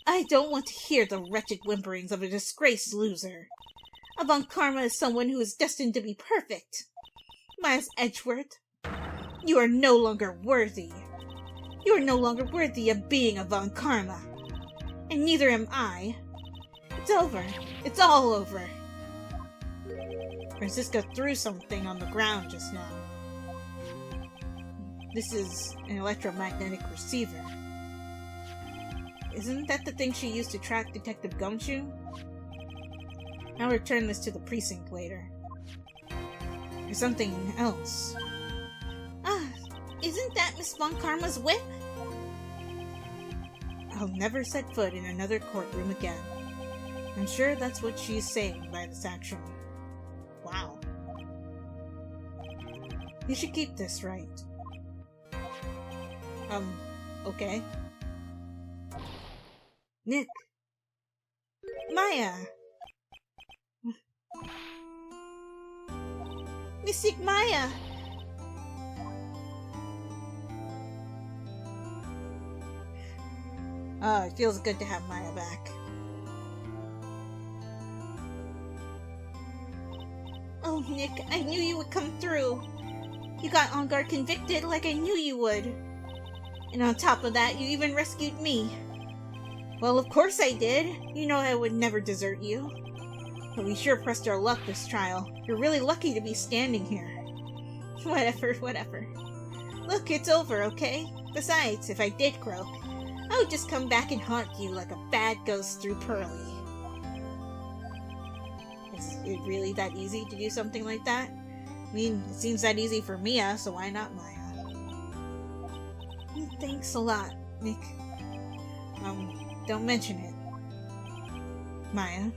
I don't want to hear the wretched whimperings of a disgraced loser. A Von Karma is someone who is destined to be perfect. Miles Edgeworth, you are no longer worthy. You are no longer worthy of being a Von Karma. And neither am I. It's over. It's all over. Francisca threw something on the ground just now. This is an electromagnetic receiver. Isn't that the thing she used to track Detective Gumshoe? I'll return this to the precinct later. There's something else. Isn't that Miss Von Karma's whip? I'll never set foot in another courtroom again. I'm sure that's what she's saying by this action. Wow. You should keep this, right? Okay. Nick! Maya! Mystic Maya! Oh, it feels good to have Maya back. Oh, Nick, I knew you would come through. You got on guard convicted like I knew you would. And on top of that, you even rescued me. Well, of course I did. You know I would never desert you. But we sure pressed our luck this trial. You're really lucky to be standing here. Whatever. Look, it's over, okay? Besides, if I did croak, I would just come back and haunt you like a bad ghost through Pearly. Is it really that easy to do something like that? I mean, it seems that easy for Mia, so why not Maya? Thanks a lot, Nick. Don't mention it. Maya?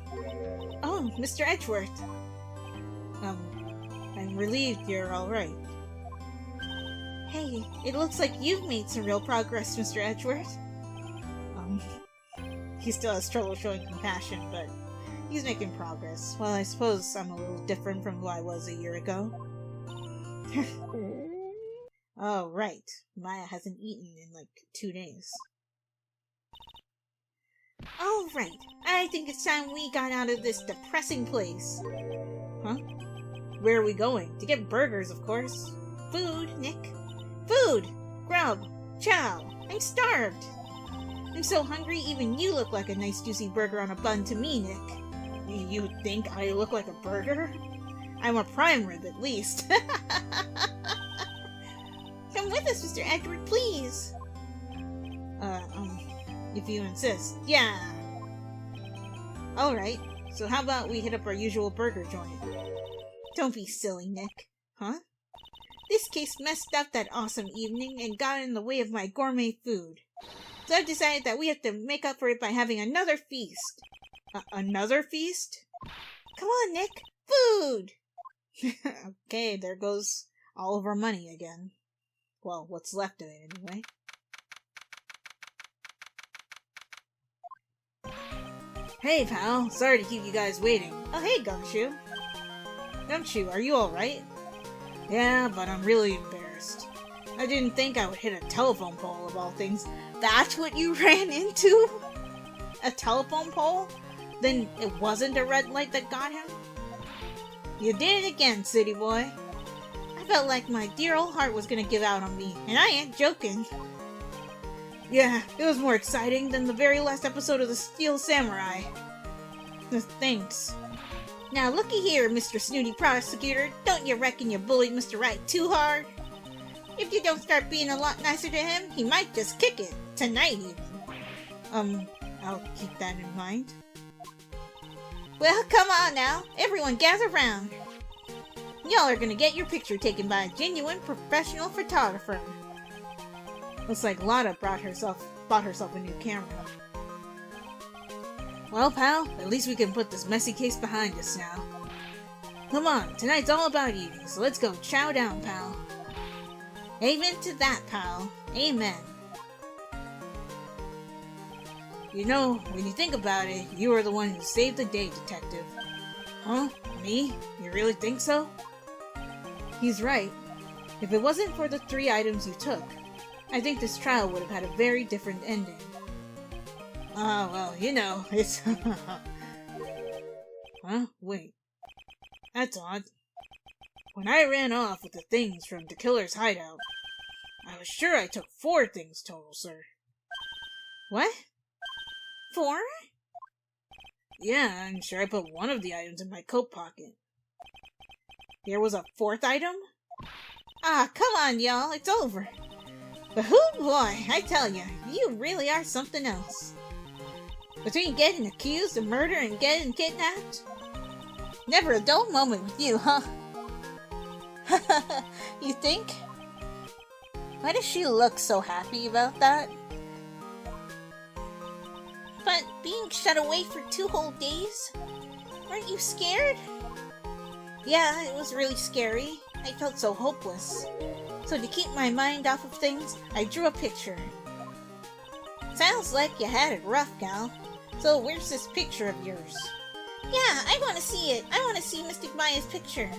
Oh, Mr. Edgeworth. I'm relieved you're alright. Hey, it looks like you've made some real progress, Mr. Edgeworth. He still has trouble showing compassion, but he's making progress. Well, I suppose I'm a little different from who I was a year ago. Oh, right. Maya hasn't eaten in like 2 days. Alright, I think it's time we got out of this depressing place. Huh? Where are we going? To get burgers, of course. Food, Nick. Food! Grub! Chow! I'm starved! I'm so hungry, even you look like a nice juicy burger on a bun to me, Nick. You think I look like a burger? I'm a prime rib, at least. Come with us, Mr. Edward, please. If you insist. Yeah. Alright, so how about we hit up our usual burger joint? Don't be silly, Nick. Huh? This case messed up that awesome evening and got in the way of my gourmet food. So I've decided that we have to make up for it by having another feast. Another feast? Come on, Nick! Food! Okay, there goes all of our money again. Well, what's left of it, anyway. Hey, pal. Sorry to keep you guys waiting. Oh, hey, Gumshoe. Gumshoe, are you alright? Yeah, but I'm really embarrassed. I didn't think I would hit a telephone pole, of all things. That's what you ran into? A telephone pole? Then it wasn't a red light that got him? You did it again, city boy. I felt like my dear old heart was gonna give out on me, and I ain't joking. Yeah, it was more exciting than the very last episode of the Steel Samurai. Thanks. Now looky here, Mr. Snooty Prosecutor, don't you reckon you bullied Mr. Wright too hard? If you don't start being a lot nicer to him, he might just kick it. Tonight, even. I'll keep that in mind. Well, come on now. Everyone gather round. Y'all are gonna get your picture taken by a genuine professional photographer. Looks like Lotta bought herself a new camera. Well, pal, at least we can put this messy case behind us now. Come on, tonight's all about eating, so let's go chow down, pal. Amen to that, pal. Amen. You know, when you think about it, you are the one who saved the day, Detective. Huh? Me? You really think so? He's right. If it wasn't for the 3 items you took, I think this trial would have had a very different ending. Ah, well, you know, it's... Huh? Wait. That's odd. When I ran off with the things from the killer's hideout, I was sure I took 4 things total, sir. What? 4? Yeah, I'm sure I put one of the items in my coat pocket. There was a 4th item? Ah, come on, y'all, it's over. But hoo boy, I tell ya, you really are something else. Between getting accused of murder and getting kidnapped? Never a dull moment with you, huh? You think? Why does she look so happy about that? But being shut away for 2 whole days? Weren't you scared? Yeah, it was really scary. I felt so hopeless. So to keep my mind off of things, I drew a picture. Sounds like you had it rough, gal. So where's this picture of yours? Yeah, I want to see it. I want to see Mystic Maya's picture.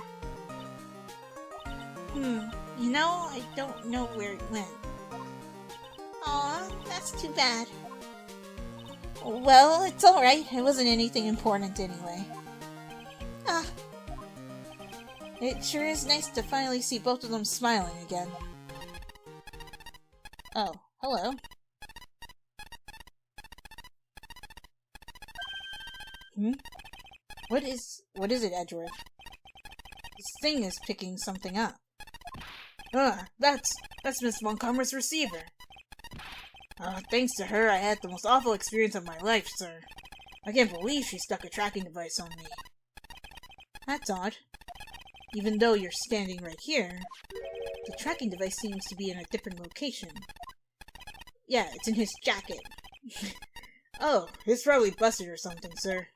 You know, I don't know where it went. Aw, that's too bad. Well, it's alright. It wasn't anything important anyway. Ah. It sure is nice to finally see both of them smiling again. Oh, hello. What is it, Edward? This thing is picking something up. That's Miss Montgomery's receiver. Thanks to her, I had the most awful experience of my life, sir. I can't believe she stuck a tracking device on me. That's odd. Even though you're standing right here, the tracking device seems to be in a different location. Yeah, it's in his jacket. Oh, it's probably busted or something, sir.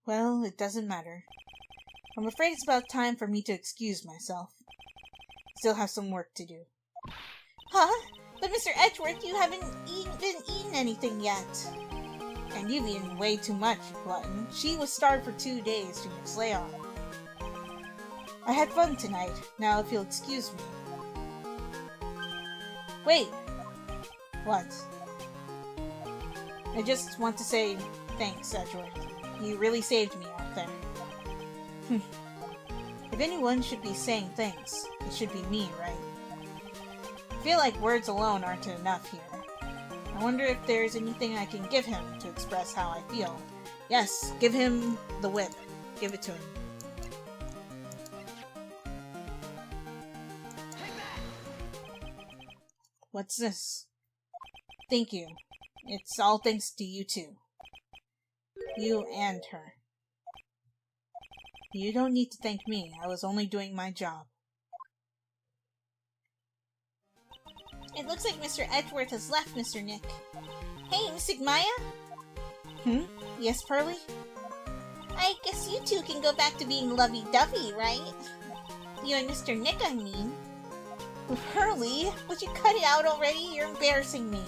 Well, it doesn't matter. I'm afraid it's about time for me to excuse myself. Still have some work to do. Huh? But Mr. Edgeworth, you haven't been eating anything yet. And you've eaten way too much, you glutton. She was starved for 2 days during his layoff. I had fun tonight. Now if you'll excuse me. Wait. What? I just want to say thanks, Edgeworth. You really saved me out there. If anyone should be saying thanks, it should be me, right? feel like words alone aren't enough here. I wonder if there's anything I can give him to express how I feel. Yes, give him the whip. Give it to him. What's this? Thank you. It's all thanks to you two. You and her. You don't need to thank me. I was only doing my job. It looks like Mr. Edgeworth has left, Mr. Nick. Hey, Miss Maya? Yes, Pearly? I guess you two can go back to being lovey-dovey, right? You and Mr. Nick, I mean. Pearly, would you cut it out already? You're embarrassing me.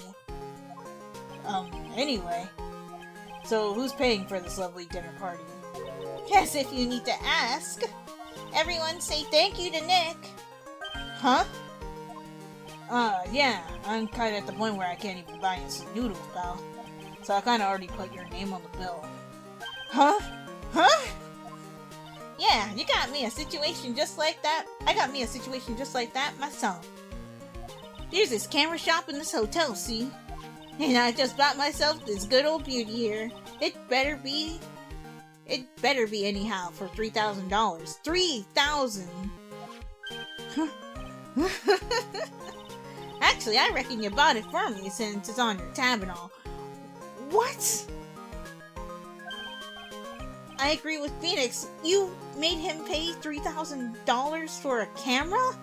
Anyway. So, who's paying for this lovely dinner party? As if you need to ask. Everyone say thank you to Nick. Huh? Yeah. I'm kinda at the point where I can't even buy you some noodles, pal. So I kinda already put your name on the bill. Huh? Huh? Yeah, you got me a situation just like that. I got me a situation just like that myself. There's this camera shop in this hotel, see? And I just bought myself this good old beauty here. It better be anyhow for $3,000. $3,000! Actually, I reckon you bought it for me since it's on your tab and all. What? I agree with Phoenix. You made him pay $3,000 for a camera?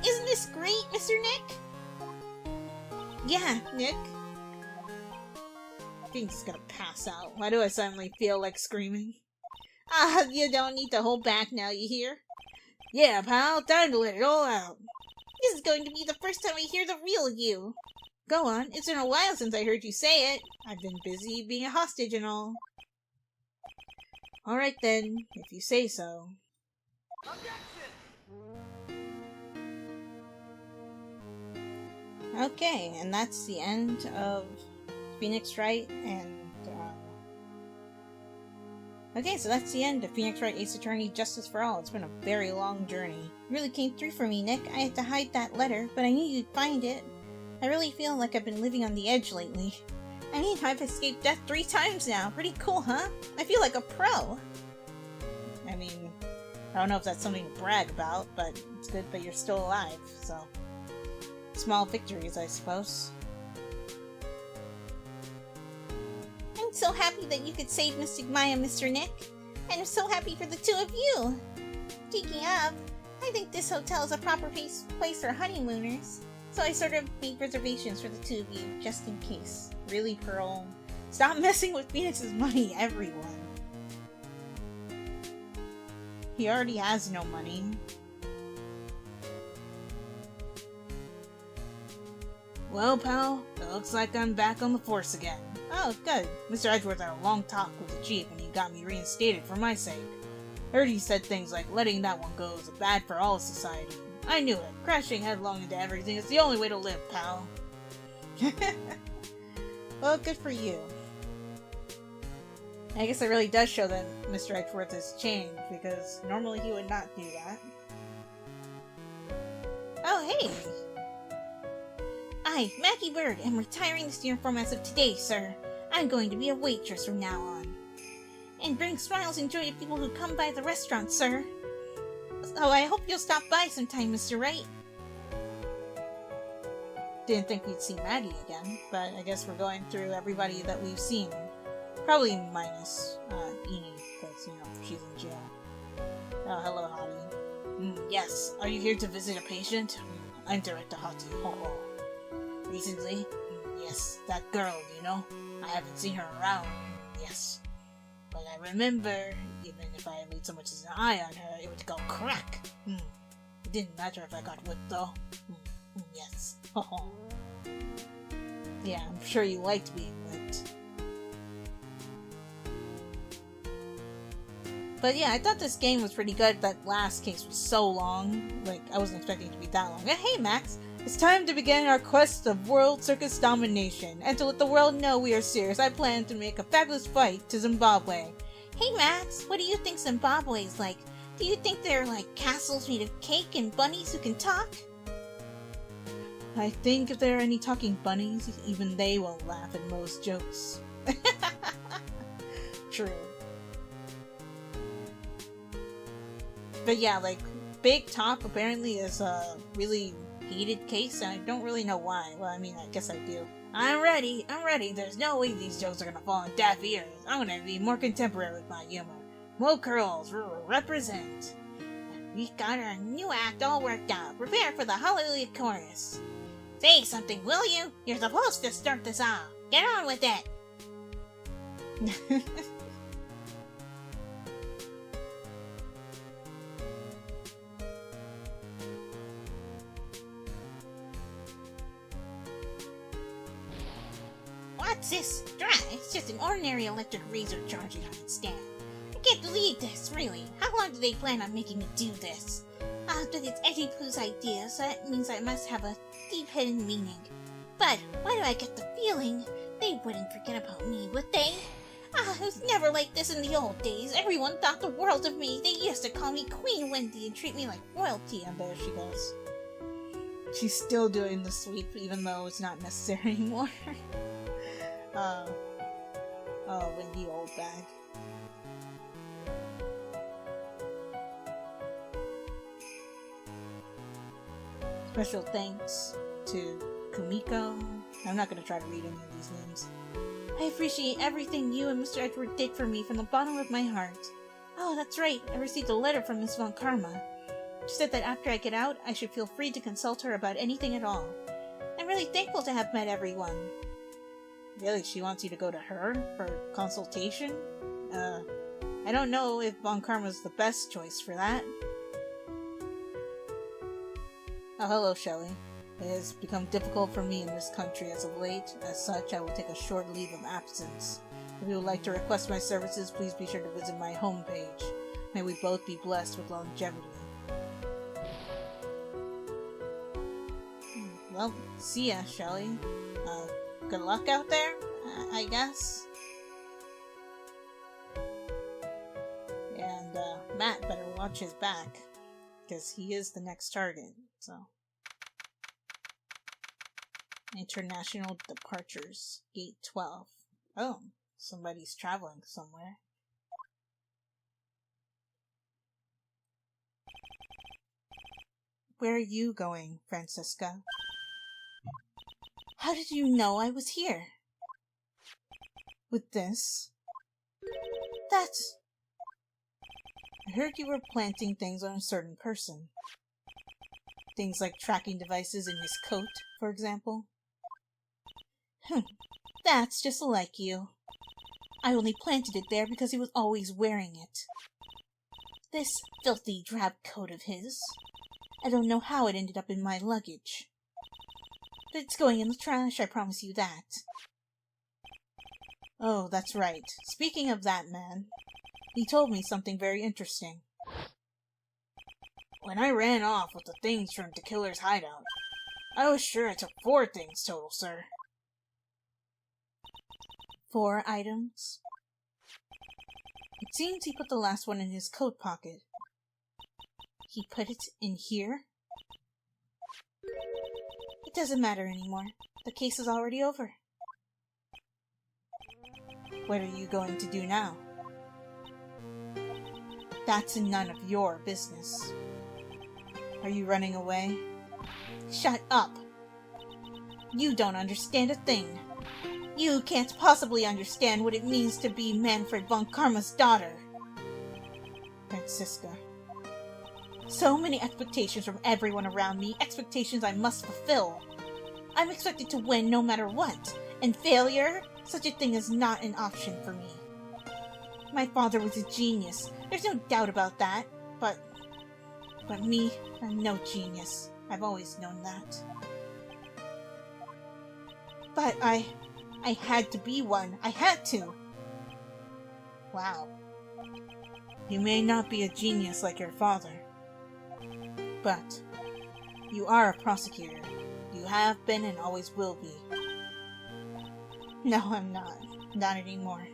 Isn't this great, Mr. Nick? Yeah, Nick. Phoenix is gonna pass out. Why do I suddenly feel like screaming? You don't need to hold back now, you hear? Yeah, pal, time to let it all out. This is going to be the first time I hear the real you. Go on, it's been a while since I heard you say it. I've been busy being a hostage and all. Alright then, if you say so. Okay, and that's the end of Phoenix Wright and okay, so that's the end of Phoenix Wright Ace Attorney Justice for All. It's been a very long journey. You really came through for me, Nick. I had to hide that letter, but I knew you'd find it. I really feel like I've been living on the edge lately. I mean, I've escaped death 3 times now. Pretty cool, huh? I feel like a pro. I mean, I don't know if that's something to brag about, but it's good that you're still alive, so... Small victories, I suppose. I'm so happy that you could save Miss Maya, Mr. Nick. And I'm so happy for the two of you. Speaking of, I think this hotel is a proper place for honeymooners. So I sort of made reservations for the two of you, just in case. Really, Pearl? Stop messing with Phoenix's money, everyone. He already has no money. Well, pal, it looks like I'm back on the force again. Oh, good. Mr. Edgeworth had a long talk with the chief and he got me reinstated for my sake. Heard he said things like letting that one go is bad for all society. I knew it. Crashing headlong into everything is the only way to live, pal. Well, good for you. I guess it really does show that Mr. Edgeworth has changed, because normally he would not do that. Oh, hey! I, Maggie Bird, am retiring this uniform as of today, sir. I'm going to be a waitress from now on. And bring smiles and joy to people who come by the restaurant, sir. So I hope you'll stop by sometime, Mr. Wright. Didn't think we'd see Maggie again, but I guess we're going through everybody that we've seen. Probably minus Eni, because, you know, she's in jail. Oh, hello, Hottie. Yes, are you here to visit a patient? I'm Director Hottie. Ho ho. Recently? Yes, that girl, you know? I haven't seen her around. Yes. But I remember, even if I laid so much as an eye on her, it would go crack. It didn't matter if I got whipped, though. Yes. Ho ho. Yeah, I'm sure you liked being whipped. But yeah, I thought this game was pretty good. That last case was so long. Like, I wasn't expecting it to be that long. Hey, Max! It's time to begin our quest of world circus domination. And to let the world know we are serious, I plan to make a fabulous fight to Zimbabwe. Hey, Max! What do you think Zimbabwe is like? Do you think they're like castles made of cake and bunnies who can talk? I think if there are any talking bunnies, even they won't laugh at most jokes. True. But yeah, like, Big Top apparently is a really heated case, and I don't really know why. Well, I mean, I guess I do. I'm ready. There's no way these jokes are gonna fall on deaf ears. I'm gonna be more contemporary with my humor. Mo Curls, represent. We got our new act all worked out. Prepare for the Hallelujah chorus. Say something, will you? You're supposed to start this off. Get on with it. What's this? Dry. It's just an ordinary electric razor charging on its stand. I can't believe this, really. How long do they plan on making me do this? But it's Eddie Pooh's idea, so that means I must have a deep hidden meaning. But why do I get the feeling they wouldn't forget about me, would they? It was never like this in the old days. Everyone thought the world of me. They used to call me Queen Wendy and treat me like royalty. And there she goes. She's still doing the sweep, even though it's not necessary anymore. Oh, Wendy old bag. Special thanks to Kumiko. I'm not going to try to read any of these names. I appreciate everything you and Mr. Edward did for me from the bottom of my heart. Oh, that's right. I received a letter from Miss Von Karma. She said that after I get out, I should feel free to consult her about anything at all. I'm really thankful to have met everyone. Really, she wants you to go to her for consultation? I don't know if Von Karma's the best choice for that. Oh, hello, Shelley. It has become difficult for me in this country as of late. As such, I will take a short leave of absence. If you would like to request my services, please be sure to visit my homepage. May we both be blessed with longevity. Well, see ya, Shelley. Good luck out there, I guess. And, Matt better watch his back, because he is the next target, so. International departures, gate 12. Oh, somebody's traveling somewhere. Where are you going, Francisca? How did you know I was here? With this? That's... I heard you were planting things on a certain person. Things like tracking devices in his coat, for example. That's just like you. I only planted it there because he was always wearing it. This filthy drab coat of his. I don't know how it ended up in my luggage. But it's going in the trash, I promise you that. Oh, that's right. Speaking of that man, he told me something very interesting. When I ran off with the things from the killer's hideout, I was sure I took 4 things total, sir. 4 items? It seems he put the last one in his coat pocket. He put it in here? It doesn't matter anymore. The case is already over. What are you going to do now? That's none of your business. Are you running away? Shut up! You don't understand a thing. You can't possibly understand what it means to be Manfred von Karma's daughter. Francisca. So many expectations from everyone around me, expectations I must fulfill. I'm expected to win no matter what, and failure? Such a thing is not an option for me. My father was a genius, there's no doubt about that, but me, I'm no genius. I've always known that. But I had to be one. I had to. Wow. You may not be a genius like your father, but you are a prosecutor. You have been and always will be. No, I'm not. Not anymore.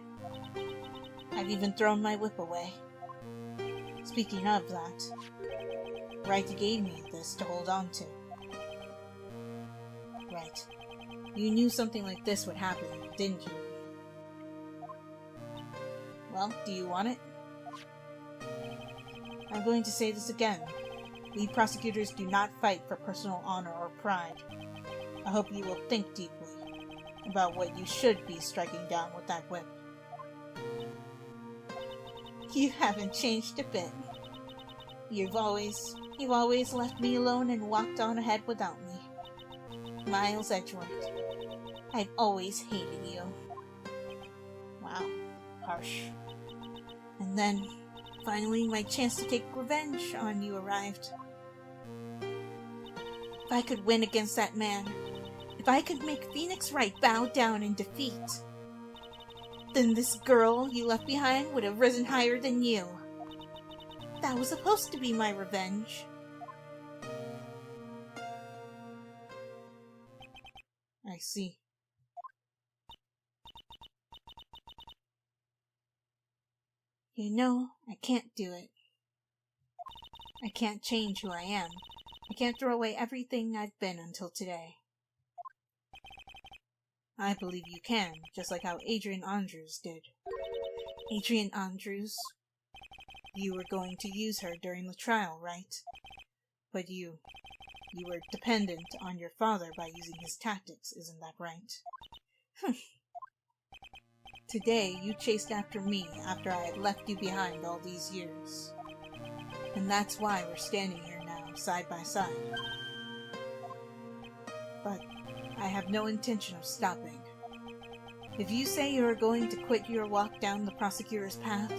I've even thrown my whip away. Speaking of that, Wright gave me this to hold on to. Wright. You knew something like this would happen, didn't you? Well, do you want it? I'm going to say this again. We prosecutors do not fight for personal honor or pride. I hope you will think deeply about what you should be striking down with that whip. You haven't changed a bit. You've always left me alone and walked on ahead without me. Miles Edgeworth, I've always hated you. Wow, harsh. And then, finally, my chance to take revenge on you arrived. If I could win against that man, if I could make Phoenix Wright bow down in defeat, then this girl you left behind would have risen higher than you. That was supposed to be my revenge. I see. You know, I can't do it. I can't change who I am. I can't throw away everything I've been until today. I believe you can, just like how Adrian Andrews did. Adrian Andrews? You were going to use her during the trial, right? But you were dependent on your father by using his tactics, isn't that right? Today, you chased after me after I had left you behind all these years. And that's why we're standing here now, side by side. But I have no intention of stopping. If you say you are going to quit your walk down the prosecutor's path,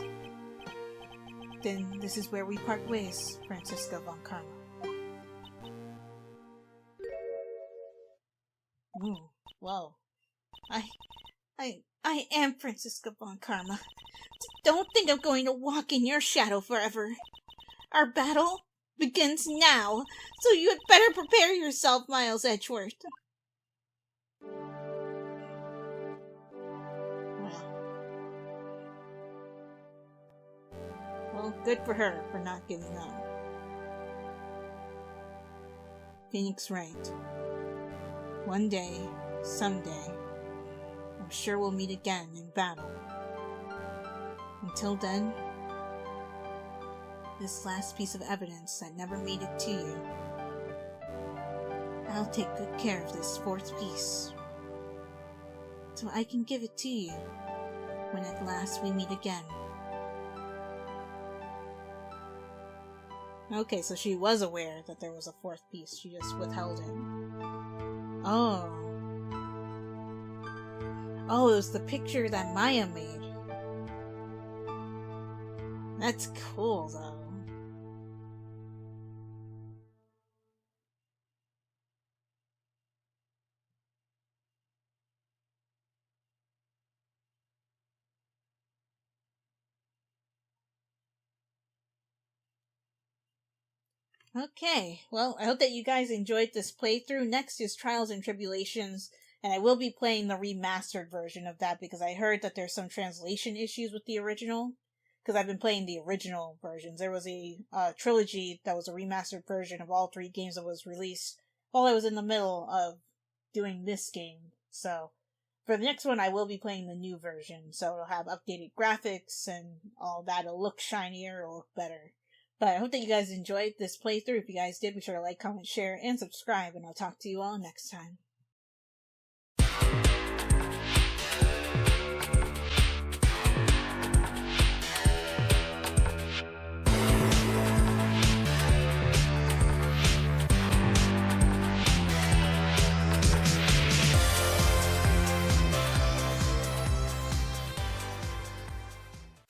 then this is where we part ways, Franziska von Karma. Ooh, whoa. I am Franziska von Karma. Don't think I'm going to walk in your shadow forever. Our battle begins now, so you had better prepare yourself, Miles Edgeworth. Well, good for her for not giving up. Phoenix Wright. One day, someday, I'm sure we'll meet again in battle. Until then, this last piece of evidence that never made it to you, I'll take good care of this fourth piece, so I can give it to you when at last we meet again. Okay, so she was aware that there was a fourth piece, she just withheld it. Oh. Oh, it was the picture that Maya made. That's cool, though. Okay, well, I hope that you guys enjoyed this playthrough. Next is Trials and Tribulations, and I will be playing the remastered version of that because I heard that there's some translation issues with the original, because I've been playing the original versions. There was a trilogy that was a remastered version of all 3 games that was released while I was in the middle of doing this game. So, for the next one, I will be playing the new version, so it'll have updated graphics and all that. It'll look shinier, it'll look better. But I hope that you guys enjoyed this playthrough. If you guys did, be sure to like, comment, share, and subscribe, and I'll talk to you all next time.